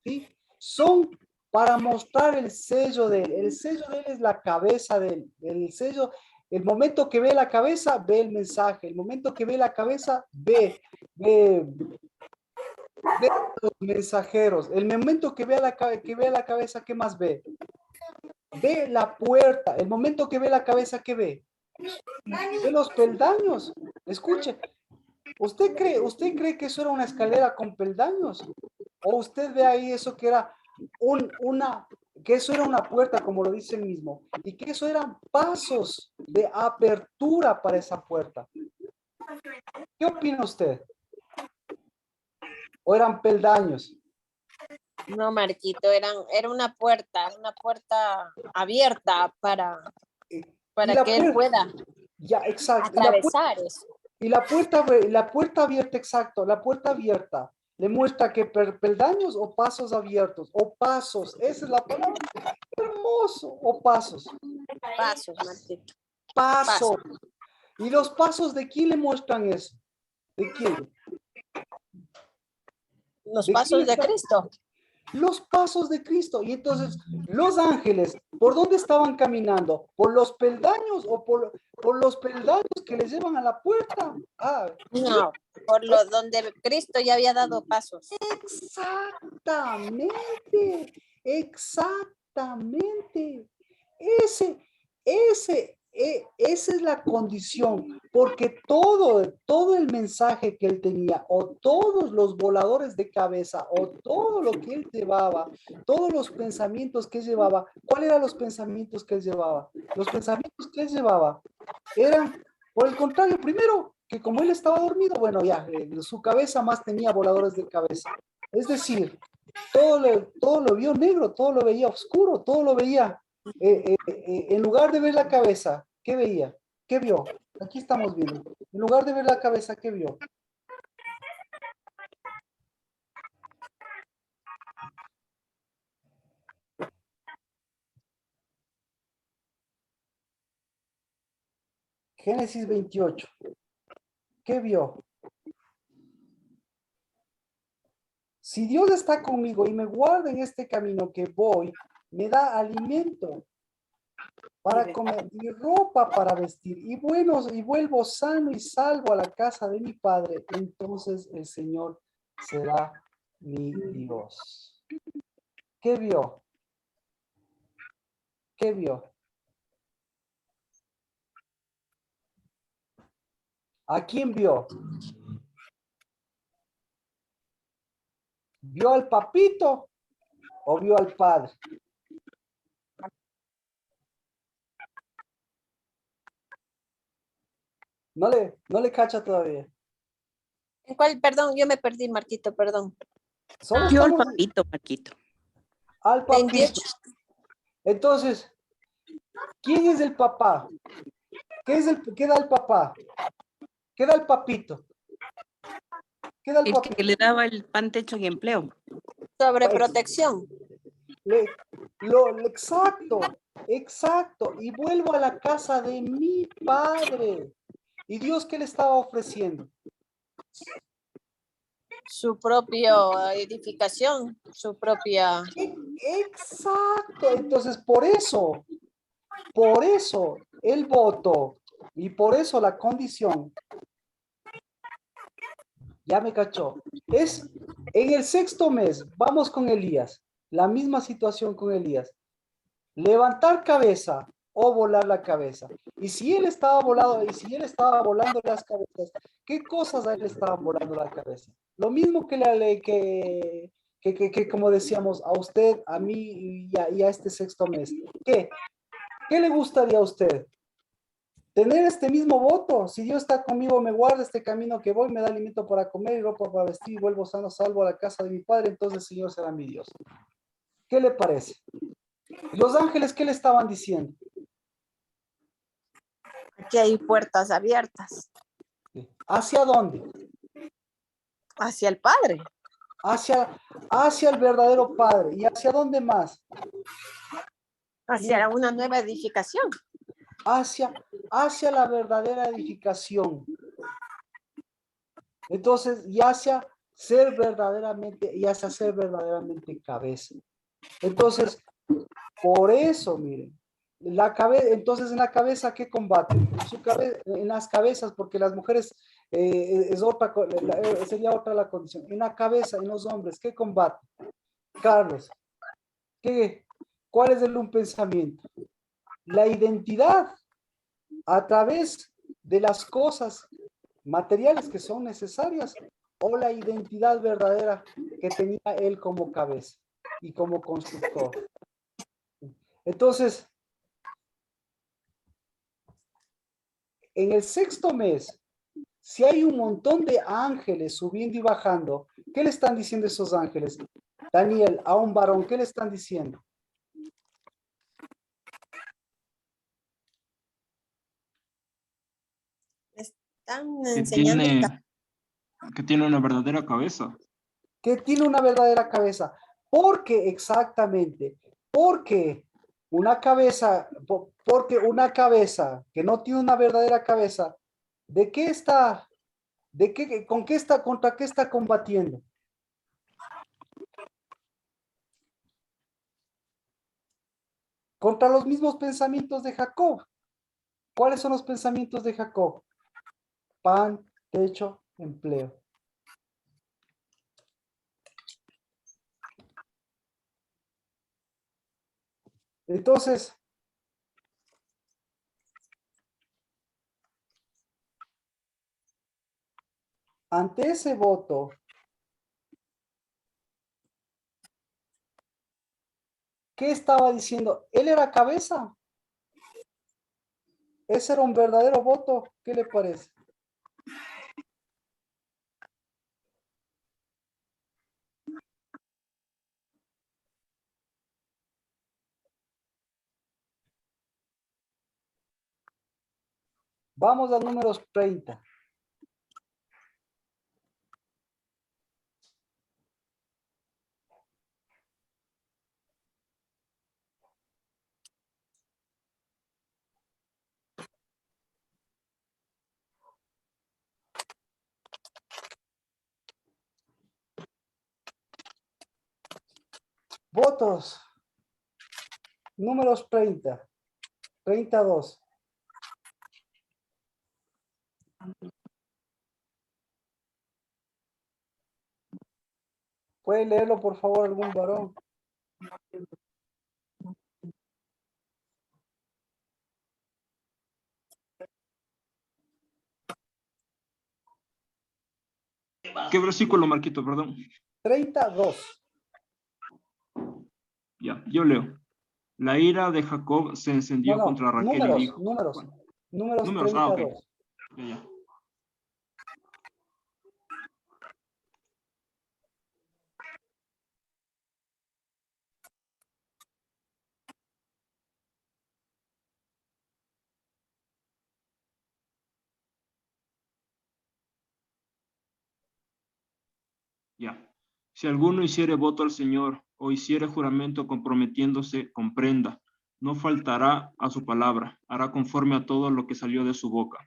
¿sí? Son para mostrar el sello de él. El sello de él es la cabeza de él. El sello, el momento que ve la cabeza, ve el mensaje. El momento que ve la cabeza, ve los mensajeros. El momento que ve la cabeza, ¿qué más ve? Ve la puerta. El momento que ve la cabeza, ¿qué ve? Ve los peldaños. Escuche, ¿usted cree que eso era una escalera con peldaños? ¿O usted ve ahí eso que era que eso era una puerta, como lo dice él mismo, y que eso eran pasos de apertura para esa puerta? ¿Qué opina usted? ¿O eran peldaños? No, Marquito, era una puerta abierta Y que él pueda ya, exacto. atravesar eso. Y la puerta abierta, exacto, la puerta abierta le muestra que peldaños o pasos abiertos, o pasos, esa es la palabra, hermoso, o pasos, Pasos, Marquito. pasos. ¿Y los pasos de quién le muestran eso? ¿De quién? Los ¿De pasos quién de está? Cristo. Los pasos de Cristo. Y entonces, los ángeles, ¿por dónde estaban caminando? ¿Por los peldaños o por los peldaños que les llevan a la puerta? Ah, No, por lo donde Cristo ya había dado pasos. exactamente, exactamente. Esa es la condición, porque todo el mensaje que él tenía, o todos los voladores de cabeza, o todo lo que él llevaba, todos los pensamientos que él llevaba, ¿cuáles eran los pensamientos que él llevaba? Los pensamientos que él llevaba eran, por el contrario, primero, que como él estaba dormido, bueno, ya, su cabeza más tenía voladores de cabeza. Es decir, todo lo vio negro, todo lo veía oscuro, todo lo veía, en lugar de ver la cabeza, ¿qué veía? ¿Qué vio? Aquí estamos viendo. En lugar de ver la cabeza, ¿qué vio? Génesis 28. ¿Qué vio? Si Dios está conmigo y me guarda en este camino que voy, me da alimento para comer y ropa para vestir, y vuelvo sano y salvo a la casa de mi padre, entonces el Señor será mi Dios. ¿Qué vio? ¿Qué vio? ¿A quién vio? ¿Vio al papito o vio al padre? No le cacha todavía. ¿En cuál? Perdón, yo me perdí, Marquito, perdón. Solo Yo al estamos papito, Marquito. al papito. 28. Entonces, ¿quién es el papá? ¿Qué da el papá? ¿Qué da el papito? ¿Qué da el El papito? que le daba el pan, techo y empleo. Sobre protección. Exacto, exacto. Y vuelvo a la casa de mi padre. ¿Y Dios qué le estaba ofreciendo? Su propia edificación, su propia... Exacto. Entonces, por eso el voto y por eso la condición, ya me cachó, es en el sexto mes, vamos con Elías, la misma situación con Elías, levantar cabeza o volar la cabeza. Y si él estaba volando las cabezas, ¿qué cosas a él estaban volando la cabeza? Lo mismo que la ley que como decíamos, a usted, a mí y a este sexto mes. ¿Qué le gustaría a usted? Tener este mismo voto. Si Dios está conmigo, me guarda este camino que voy, me da alimento para comer y ropa para vestir, y vuelvo sano, salvo a la casa de mi padre, entonces el Señor será mi Dios. ¿Qué le parece? Los ángeles, ¿qué le estaban diciendo? Aquí hay puertas abiertas ¿Hacia dónde? hacia el Padre, Hacia el verdadero Padre. ¿Y hacia dónde más? hacia una nueva edificación. Hacia la verdadera edificación. Entonces, y hacia ser verdaderamente cabeza. Entonces, por eso, miren, entonces en la cabeza, ¿qué combate? En las cabezas, porque las mujeres sería otra la condición. En la cabeza, en los hombres, ¿qué combate? Carlos, ¿cuál es un pensamiento? La identidad a través de las cosas materiales que son necesarias o la identidad verdadera que tenía él como cabeza y como constructor. Entonces, en el sexto mes, si hay un montón de ángeles subiendo y bajando, ¿qué le están diciendo esos ángeles? Daniel, a un varón, ¿qué le están diciendo? Están que enseñando. que tiene una verdadera cabeza. Que tiene una verdadera cabeza. Porque exactamente, porque una cabeza que no tiene una verdadera cabeza ¿De qué está? ¿Contra qué está combatiendo? Contra los mismos pensamientos de Jacob. ¿Cuáles son los pensamientos de Jacob? Pan, techo, empleo. Entonces, ante ese voto, ¿qué estaba diciendo? ¿Él era cabeza? Ese era un verdadero voto. ¿Qué le parece? Vamos a números 30. Votos. Números 30. 32. ¿Puede leerlo, por favor, algún varón? ¿Qué versículo, Marquito? Perdón. 32. Ya, yo leo. La ira de Jacob se encendió No, contra Raquel y números, dijo. números. Bueno, Números números, 32. ok. Ya. Ya. Si alguno hiciere voto al Señor o hiciere juramento comprometiéndose con prenda, no faltará a su palabra, hará conforme a todo lo que salió de su boca.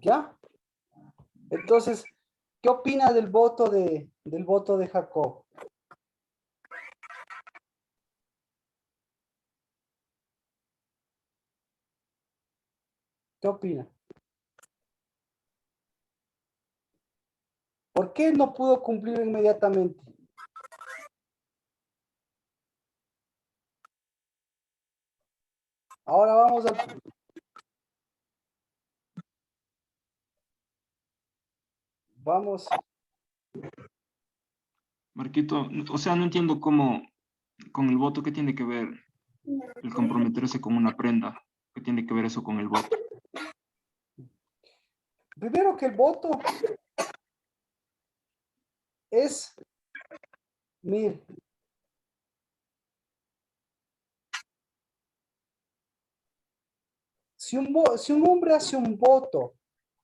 ¿Ya? Entonces, ¿qué opina del voto de Jacob? ¿Qué opina? ¿Por qué no pudo cumplir inmediatamente? Ahora vamos. Marquito, o sea, no entiendo cómo, con el voto, ¿qué tiene que ver el comprometerse con una prenda? ¿Qué tiene que ver eso con el voto? Primero que el voto es, mire, si un hombre hace un voto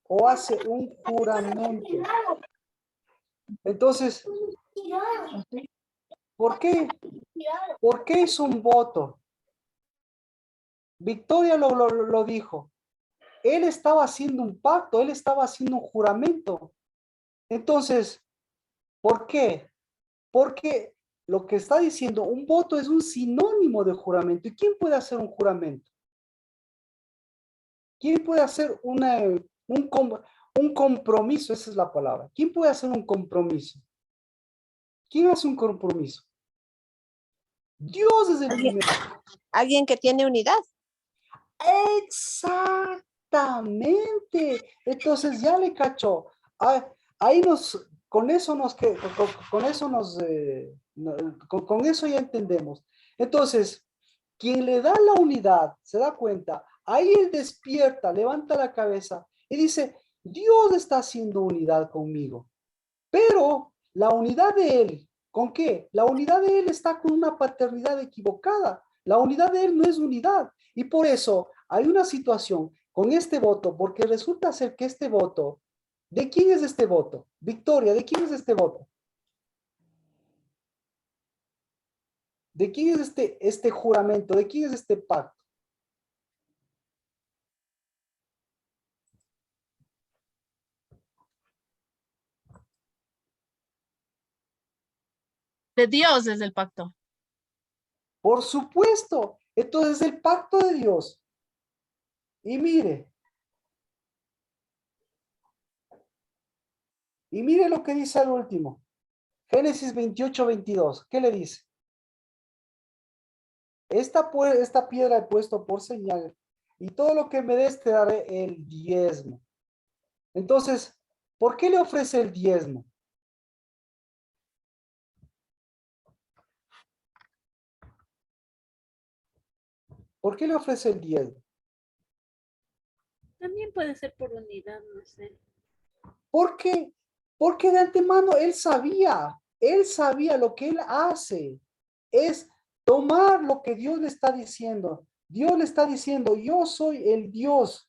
o hace un juramento, entonces, ¿por qué? ¿Por qué hizo un voto? Victoria lo dijo. Él estaba haciendo un pacto, él estaba haciendo un juramento. Entonces, ¿por qué? Porque lo que está diciendo, un voto es un sinónimo de juramento. ¿Y quién puede hacer un juramento? ¿Quién puede hacer un compromiso? Esa es la palabra. ¿Quién puede hacer un compromiso? ¿Quién hace un compromiso? Dios es el primero. Alguien que tiene unidad. Exactamente. Entonces ya le cachó. Ah, ahí con eso con eso ya entendemos. Entonces, quien le da la unidad, se da cuenta, ahí él despierta, levanta la cabeza y dice, Dios está haciendo unidad conmigo. Pero la unidad de él, ¿con qué? La unidad de él está con una paternidad equivocada. La unidad de él no es unidad. Y por eso hay una situación con este voto, porque resulta ser que este voto, ¿de quién es este voto? Victoria, ¿de quién es este voto? ¿De quién es este juramento? ¿De quién es este pacto? De Dios es el pacto. Por supuesto. Entonces el pacto de Dios. Y mire. Y mire lo que dice al último. Génesis 28:22. ¿Qué le dice? Esta piedra he puesto por señal, y todo lo que me des te daré el diezmo. Entonces, ¿por qué le ofrece el diezmo? ¿Por qué le ofrece el diezmo? También puede ser por unidad, no sé. ¿Por qué? Porque de antemano él sabía lo que él hace. Es tomar lo que Dios le está diciendo. Dios le está diciendo, yo soy el Dios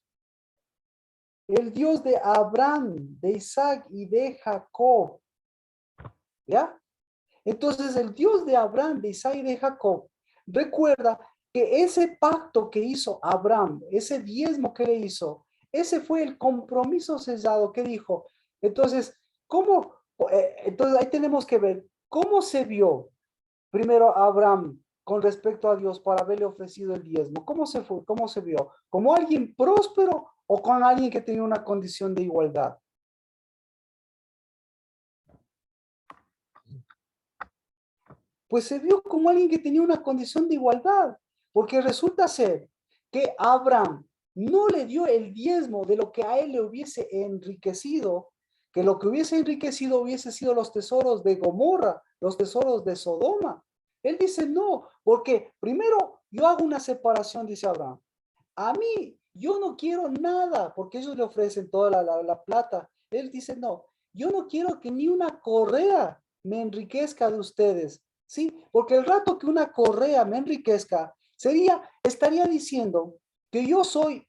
de Abraham, de Isaac y de Jacob. ¿Ya? Entonces el Dios de Abraham, de Isaac y de Jacob, recuerda que ese pacto que hizo Abraham, ese diezmo que le hizo, ese fue el compromiso sellado que dijo. Entonces, ¿cómo? Entonces ahí tenemos que ver cómo se vio primero Abraham con respecto a Dios para haberle ofrecido el diezmo. ¿Cómo se fue? ¿Cómo se vio? ¿Como alguien próspero o con alguien que tenía una condición de igualdad? Pues se vio como alguien que tenía una condición de igualdad, porque resulta ser que Abraham no le dio el diezmo de lo que a él le hubiese enriquecido, que lo que hubiese enriquecido hubiese sido los tesoros de Gomorra, los tesoros de Sodoma. Él dice no, porque primero yo hago una separación, dice Abraham. A mí, yo no quiero nada, porque ellos le ofrecen toda la plata. Él dice no, yo no quiero que ni una correa me enriquezca de ustedes. ¿Sí? Porque el rato que una correa me enriquezca, estaría diciendo que yo soy,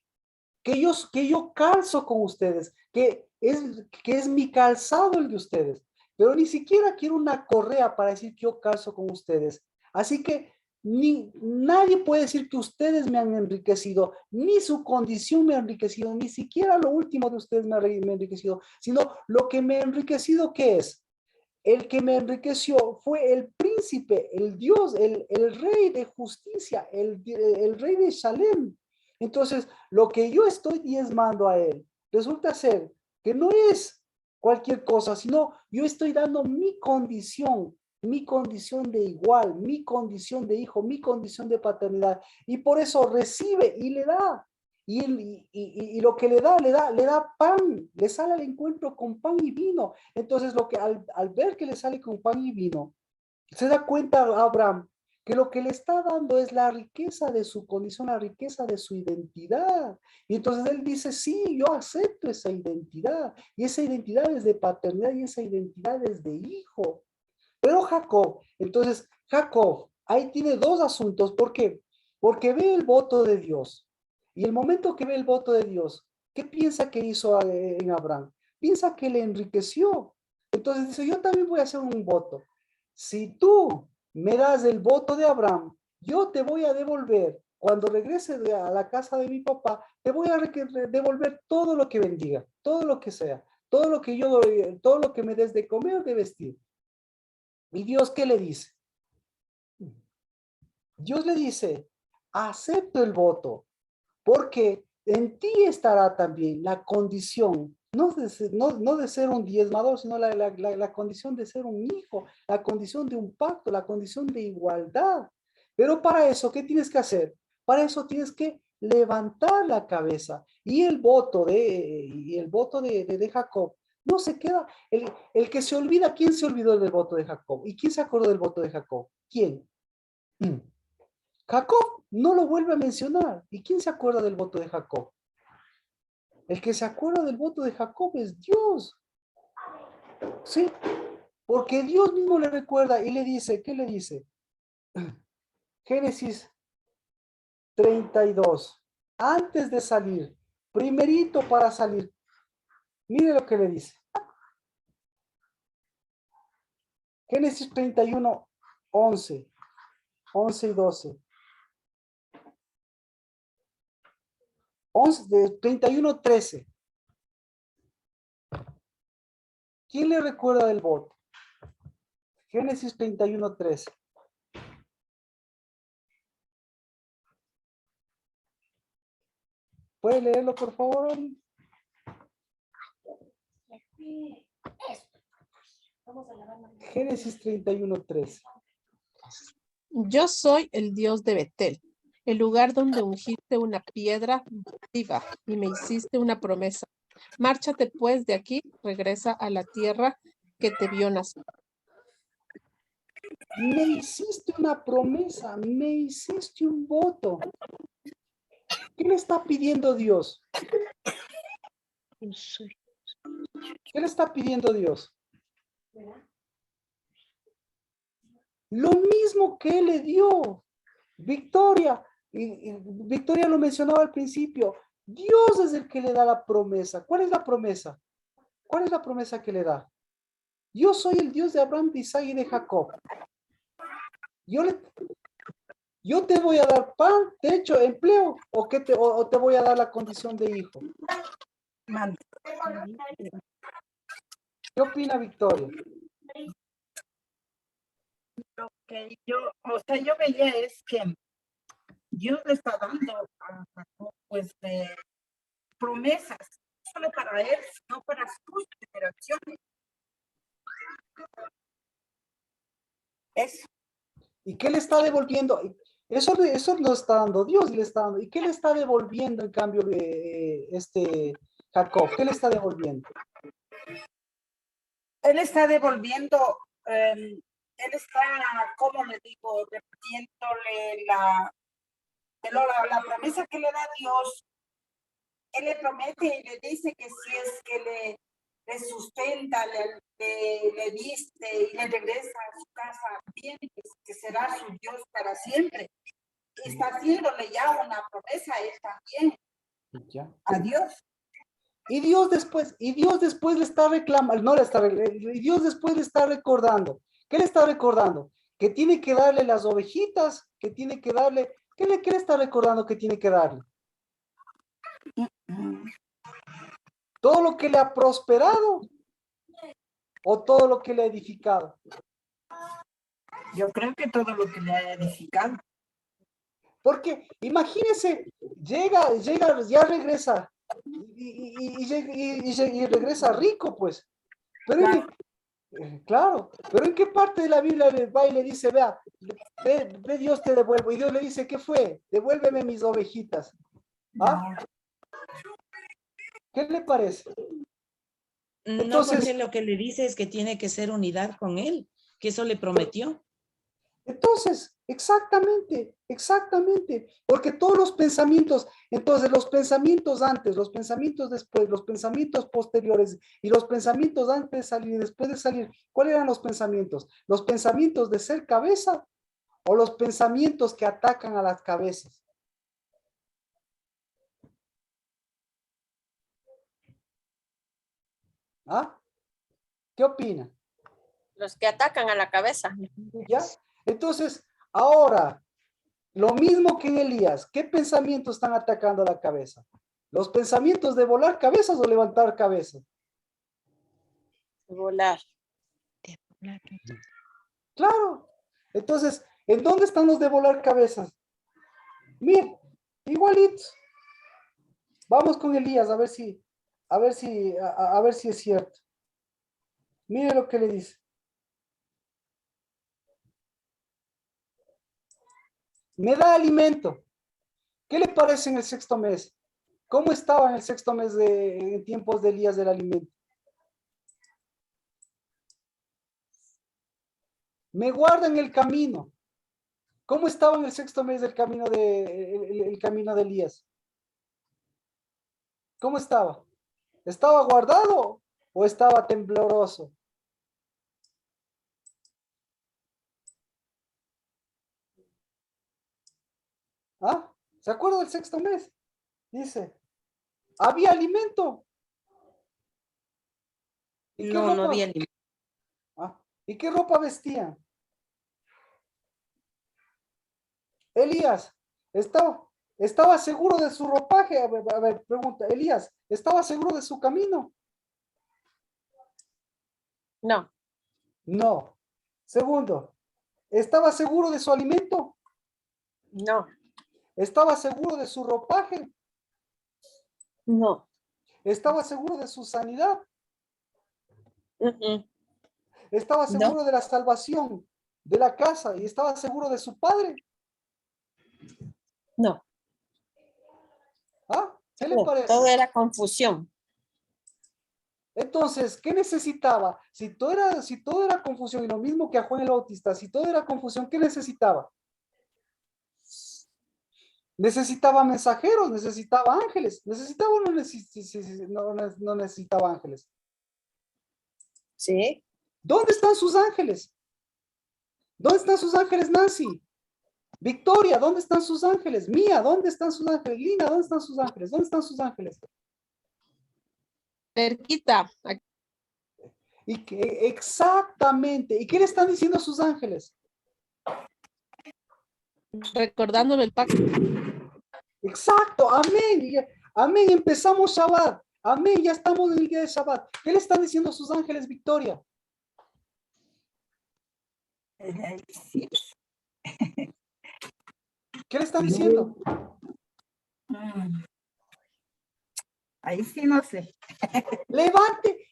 que yo calzo con ustedes, que es mi calzado el de ustedes, pero ni siquiera quiero una correa para decir que yo calzo con ustedes. Así que nadie puede decir que ustedes me han enriquecido, ni su condición me ha enriquecido, ni siquiera lo último de ustedes me ha enriquecido, sino lo que me ha enriquecido, ¿qué es? El que me enriqueció fue el príncipe, el Dios, el rey de justicia, el rey de Shalem. Entonces, lo que yo estoy diezmando a él, resulta ser que no es cualquier cosa, sino yo estoy dando mi condición de igual, mi condición de hijo, mi condición de paternidad. Y por eso recibe y le da. Y lo que le da pan, le sale al encuentro con pan y vino. Entonces, lo que al ver que le sale con pan y vino, se da cuenta Abraham que lo que le está dando es la riqueza de su condición, la riqueza de su identidad. Y entonces él dice, sí, yo acepto esa identidad. Y esa identidad es de paternidad y esa identidad es de hijo. Pero Jacob, ahí tiene dos asuntos. ¿Por qué? Porque ve el voto de Dios. Y el momento que ve el voto de Dios, ¿qué piensa que hizo en Abraham? Piensa que le enriqueció. Entonces dice, yo también voy a hacer un voto. Si tú me das el voto de Abraham, yo te voy a devolver. Cuando regrese a la casa de mi papá, te voy a devolver todo lo que bendiga, todo lo que sea, todo lo que me des de comer, de vestir. ¿Y Dios qué le dice? Dios le dice, acepto el voto, porque en ti estará también la condición, no de ser un diezmador, sino la condición de ser un hijo, la condición de un pacto, la condición de igualdad. Pero para eso, ¿qué tienes que hacer? Para eso tienes que levantar la cabeza. Y el voto de Jacob no se queda. El que se olvida, ¿quién se olvidó del voto de Jacob? ¿Y quién se acordó del voto de Jacob? ¿Quién? Jacob no lo vuelve a mencionar. ¿Y quién se acuerda del voto de Jacob? El que se acuerda del voto de Jacob es Dios. ¿Sí? Porque Dios mismo le recuerda y le dice, ¿qué le dice? Génesis 32. Antes de salir, primerito para salir, mire lo que le dice. Génesis 31, 11 y 12. 31, 13. ¿Quién le recuerda del voto? Génesis 31:13. ¿Puede leerlo, por favor, Oli? Génesis 31:13. Yo soy el Dios de Betel, el lugar donde ungiste una piedra viva y me hiciste una promesa. Márchate pues de aquí, regresa a la tierra que te vio nacer. Me hiciste una promesa, me hiciste un voto. ¿Qué le está pidiendo Dios? ¿Qué le está pidiendo Dios? Lo mismo que él le dio. Victoria. Y Victoria lo mencionaba al principio. Dios es el que le da la promesa. ¿Cuál es la promesa? ¿Cuál es la promesa que le da? Yo soy el Dios de Abraham, de Isaac y de Jacob. Yo te voy a dar pan, techo, empleo, o te voy a dar la condición de hijo. ¿Qué opina Victoria? Lo que yo veía es que Dios le está dando a Jacob, pues, promesas, no solo para él, sino para sus generaciones. Eso. ¿Y qué le está devolviendo? Eso lo está dando Dios, le está dando. ¿Y qué le está devolviendo en cambio Jacob? ¿Qué le está devolviendo? Él está devolviendo, él está, ¿cómo le digo? Repitiéndole la promesa que le da Dios. Él le promete y le dice que si es que le sustenta, le viste y le regresa a su casa bien, que será su Dios para siempre. Y está haciéndole ya una promesa a él también. Ya. A Dios. Y Dios después le está reclamando, y Dios después le está recordando. ¿Qué le está recordando? Que tiene que darle las ovejitas, que tiene que darle, ¿qué le está recordando que tiene que darle? ¿Todo lo que le ha prosperado o todo lo que le ha edificado? Yo creo que todo lo que le ha edificado. Porque imagínese, llega, ya regresa y regresa rico, pues. Pero claro, pero ¿en qué parte de la Biblia le va y le dice, vea, ve Dios te devuelvo? Y Dios le dice, ¿qué fue? Devuélveme mis ovejitas. ¿Ah? ¿Qué le parece? Entonces, no, porque lo que le dice es que tiene que ser unidad con él, que eso le prometió. Entonces, exactamente, porque todos los pensamientos, entonces los pensamientos antes, los pensamientos después, los pensamientos posteriores y los pensamientos antes de salir y después de salir, ¿cuáles eran los pensamientos? ¿Los pensamientos de ser cabeza o los pensamientos que atacan a las cabezas? ¿Ah? ¿Qué opina? Los que atacan a la cabeza. ¿Ya? Entonces, ahora, lo mismo que en Elías, ¿qué pensamientos están atacando a la cabeza? ¿Los pensamientos de volar cabezas o levantar cabezas? Volar. Claro. Entonces, ¿en dónde están los de volar cabezas? Miren, igualitos. Vamos con Elías a ver si es cierto. Mire lo que le dice. Me da alimento. ¿Qué le parece en el sexto mes? ¿Cómo estaba en el sexto mes en tiempos de Elías del alimento? Me guarda en el camino. ¿Cómo estaba en el sexto mes del camino el camino de Elías? ¿Cómo estaba? ¿Estaba guardado o estaba tembloroso? ¿Ah? ¿Se acuerda del sexto mes? Dice, ¿había alimento? ¿Y qué ropa? No había alimento. ¿Ah? ¿Y qué ropa vestían? Elías, ¿estaba seguro de su ropaje? A ver, pregunta, Elías, ¿estaba seguro de su camino? No. No. Segundo, ¿estaba seguro de su alimento? No, ¿Estaba seguro de su ropaje? no. ¿Estaba seguro de su sanidad? Mm-mm. ¿Estaba No. seguro de la salvación de la casa y estaba seguro de su padre? No. ¿Ah? ¿Qué le No, parece? todo era confusión. Entonces, ¿qué necesitaba? Si todo era confusión, y lo mismo que a Juan el Bautista, si todo era confusión, ¿qué necesitaba? Necesitaba mensajeros, necesitaba ángeles. ¿Necesitaba o no, no necesitaba ángeles? Sí. ¿Dónde están sus ángeles? ¿Dónde están sus ángeles, Nancy? Victoria, ¿dónde están sus ángeles? Mía, ¿dónde están sus ángeles? Lina, ¿dónde están sus ángeles? ¿Dónde están sus ángeles? Cerquita. Aquí. Exactamente. ¿Y qué le están diciendo sus ángeles? Recordándome el pacto. Exacto, amén. Amén, empezamos Shabbat. Amén, ya estamos en el día de Shabbat. ¿Qué le están diciendo sus ángeles, Victoria? Sí. ¿Qué le están diciendo? Ahí sí no sé. Levante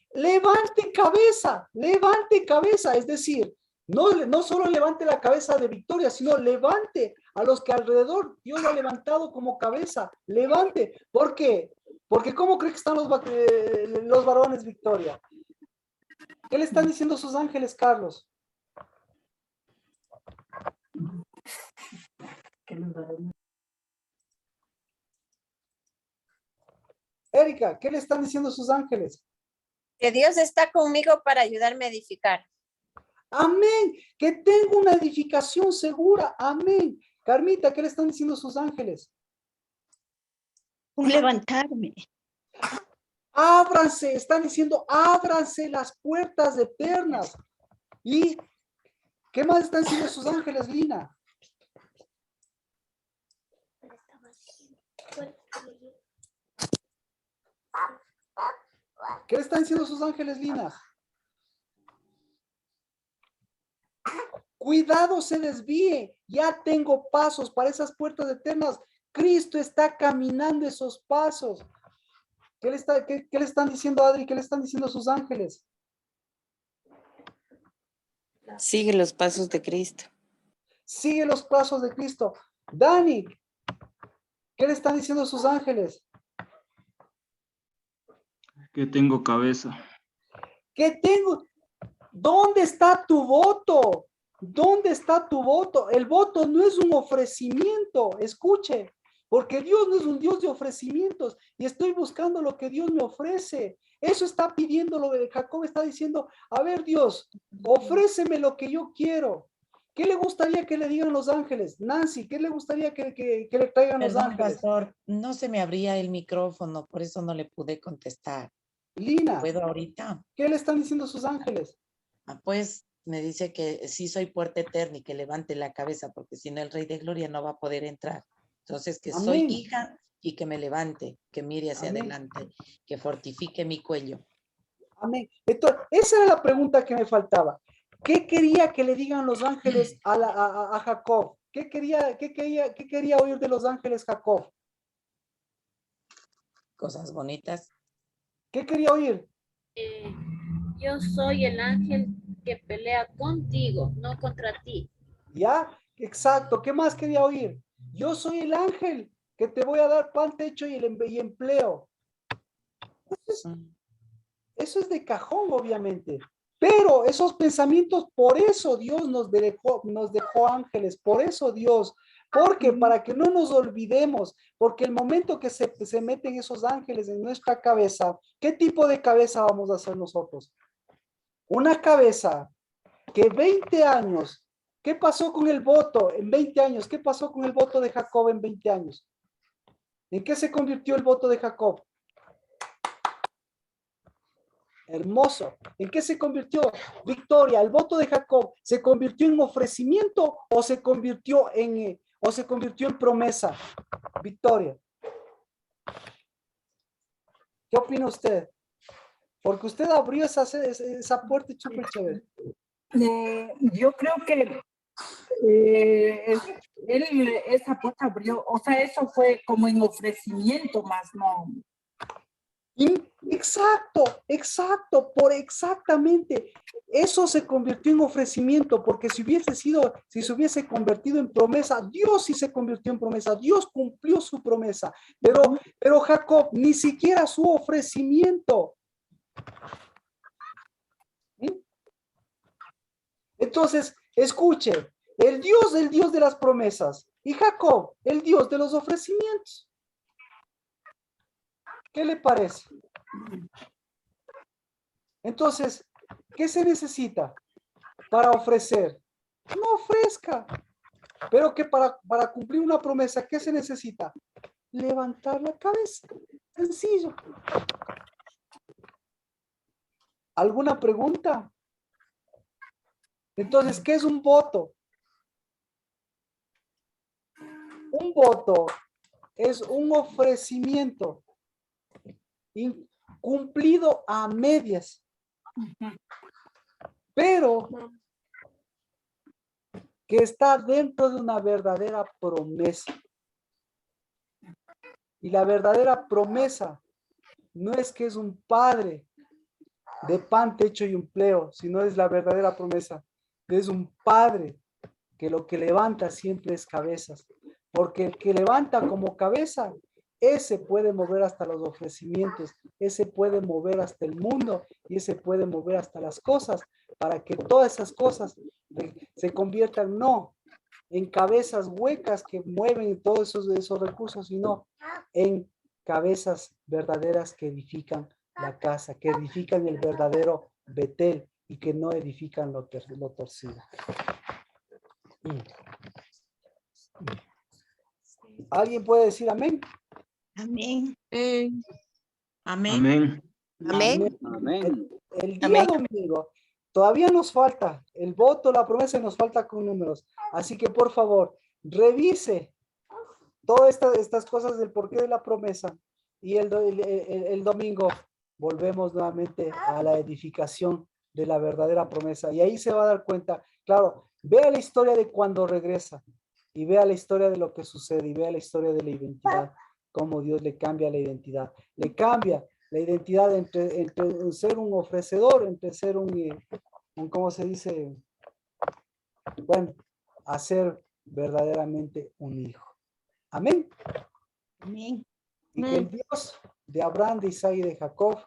cabeza. Es decir, no solo levante la cabeza de Victoria, sino levante a los que alrededor Dios lo ha levantado como cabeza. Levante. ¿Por qué? Porque ¿cómo cree que están los varones, Victoria? ¿Qué le están diciendo sus ángeles, Carlos? Erika, ¿qué le están diciendo sus ángeles? Que Dios está conmigo para ayudarme a edificar. Amén. Que tengo una edificación segura. Amén. Carmita, ¿qué le están diciendo sus ángeles? Un levantarme. Ábranse, están diciendo, ábranse las puertas eternas. ¿Y qué más están diciendo sus ángeles, Lina? ¿Qué le están diciendo sus ángeles, Lina? Cuidado se desvíe, ya tengo pasos para esas puertas eternas. Cristo está caminando esos pasos. ¿Qué le están diciendo, Adri? ¿Qué le están diciendo sus ángeles? Sigue los pasos de Cristo. Sigue los pasos de Cristo. Dani, ¿qué le están diciendo sus ángeles? Que tengo cabeza. ¿Qué tengo? ¿Dónde está tu voto? ¿Dónde está tu voto? El voto no es un ofrecimiento, escuche, porque Dios no es un Dios de ofrecimientos y estoy buscando lo que Dios me ofrece. Eso está pidiendo lo de Jacob, está diciendo, a ver Dios, ofréceme lo que yo quiero. ¿Qué le gustaría que le digan los ángeles? Nancy, ¿qué le gustaría que le traigan los Perdón, ángeles? pastor, no se me abría el micrófono, por eso no le pude contestar. Lina, ¿Puedo ahorita? ¿qué le están diciendo sus ángeles? Pues me dice que sí soy puerta eterna y que levante la cabeza, porque si no el Rey de Gloria no va a poder entrar. Entonces, que soy Amén. hija y que me levante, que mire hacia Amén. adelante, que fortifique mi cuello. Amén. Entonces, esa era la pregunta que me faltaba. ¿Qué quería que le digan los ángeles a Jacob? ¿Qué quería oír de los ángeles Jacob? Cosas bonitas. ¿Qué quería oír? Yo soy el ángel que pelea contigo, no contra ti. ¿Ya? Exacto. ¿Qué más quería oír? Yo soy el ángel que te voy a dar pan, techo y empleo. Eso es de cajón, obviamente. Pero esos pensamientos, por eso Dios nos dejó ángeles, por eso Dios, porque para que no nos olvidemos, porque el momento que se meten esos ángeles en nuestra cabeza, ¿qué tipo de cabeza vamos a hacer nosotros? Una cabeza que 20 años, ¿qué pasó con el voto en 20 años? ¿Qué pasó con el voto de Jacob en 20 años? ¿En qué se convirtió el voto de Jacob? Hermoso. ¿En qué se convirtió? Victoria, el voto de Jacob, ¿se convirtió en ofrecimiento o se convirtió en promesa? Victoria. ¿Qué opina usted? Porque usted abrió esa puerta súper chévere. Yo creo que esa puerta abrió, o sea, eso fue como en ofrecimiento más, ¿no? Exacto, exactamente. Eso se convirtió en ofrecimiento, porque si se hubiese convertido en promesa, Dios sí se convirtió en promesa, Dios cumplió su promesa, pero Jacob ni siquiera su ofrecimiento. ¿Sí? Entonces, escuche, el Dios de las promesas, y Jacob, el Dios de los ofrecimientos. ¿Qué le parece? Entonces, ¿qué se necesita para ofrecer? No ofrezca. Pero que para cumplir una promesa, ¿qué se necesita? Levantar la cabeza. Sencillo. ¿Alguna pregunta? Entonces, ¿qué es un voto? Un voto es un ofrecimiento cumplido a medias, pero que está dentro de una verdadera promesa. Y la verdadera promesa no es que es un padre de pan, techo y empleo, sino es la verdadera promesa. Es un padre que lo que levanta siempre es cabezas, porque el que levanta como cabeza, ese puede mover hasta los ofrecimientos, ese puede mover hasta el mundo y ese puede mover hasta las cosas, para que todas esas cosas se conviertan no en cabezas huecas que mueven todos esos recursos, sino en cabezas verdaderas que edifican la casa, que edifican el verdadero Betel y que no edifican lo torcido. ¿Alguien puede decir amén? Amén. Amén. Amén. Amén. El día Amén. domingo todavía nos falta el voto, la promesa, y nos falta con números. Así que por favor, revise todas estas cosas del porqué de la promesa. Y el domingo volvemos nuevamente a la edificación de la verdadera promesa. Y ahí se va a dar cuenta, claro, vea la historia de cuando regresa y vea la historia de lo que sucede y vea la historia de la identidad, cómo Dios le cambia la identidad. Le cambia la identidad entre ser un ofrecedor, entre ser un ¿cómo se dice? Bueno, a ser verdaderamente un hijo. Amén. Amén. Y que el Dios de Abraham, de Isaac y de Jacob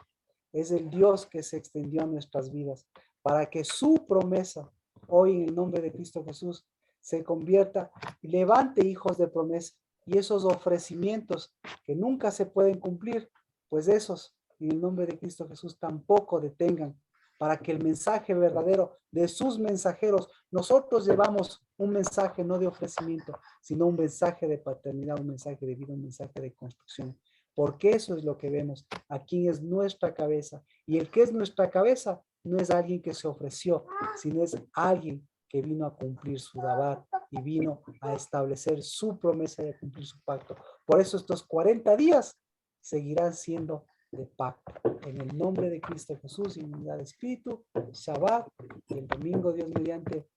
es el Dios que se extendió en nuestras vidas para que su promesa hoy en el nombre de Cristo Jesús se convierta y levante hijos de promesa, y esos ofrecimientos que nunca se pueden cumplir, pues esos en el nombre de Cristo Jesús tampoco detengan, para que el mensaje verdadero de sus mensajeros, nosotros llevamos un mensaje no de ofrecimiento, sino un mensaje de paternidad, un mensaje de vida, un mensaje de construcción, porque eso es lo que vemos. Aquí es nuestra cabeza, y el que es nuestra cabeza no es alguien que se ofreció, sino es alguien que vino a cumplir su dabar y vino a establecer su promesa de cumplir su pacto. Por eso estos 40 días seguirán siendo de pacto. En el nombre de Cristo Jesús y en unidad de espíritu, Shabbat, y el domingo, Dios mediante,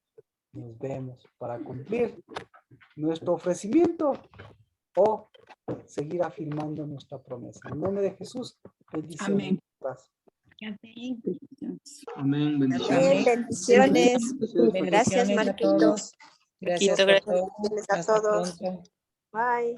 nos vemos para cumplir nuestro ofrecimiento o seguir afirmando nuestra promesa. En nombre de Jesús, bendiciones. Amén. Paz. Amén. Amén. Bendiciones. Amén. Bendiciones. Bendiciones. Gracias, Bendiciones a Marquito. todos. Gracias Marquito, por gracias. todo. Bendiciones a Hasta todos. pronto. Bye.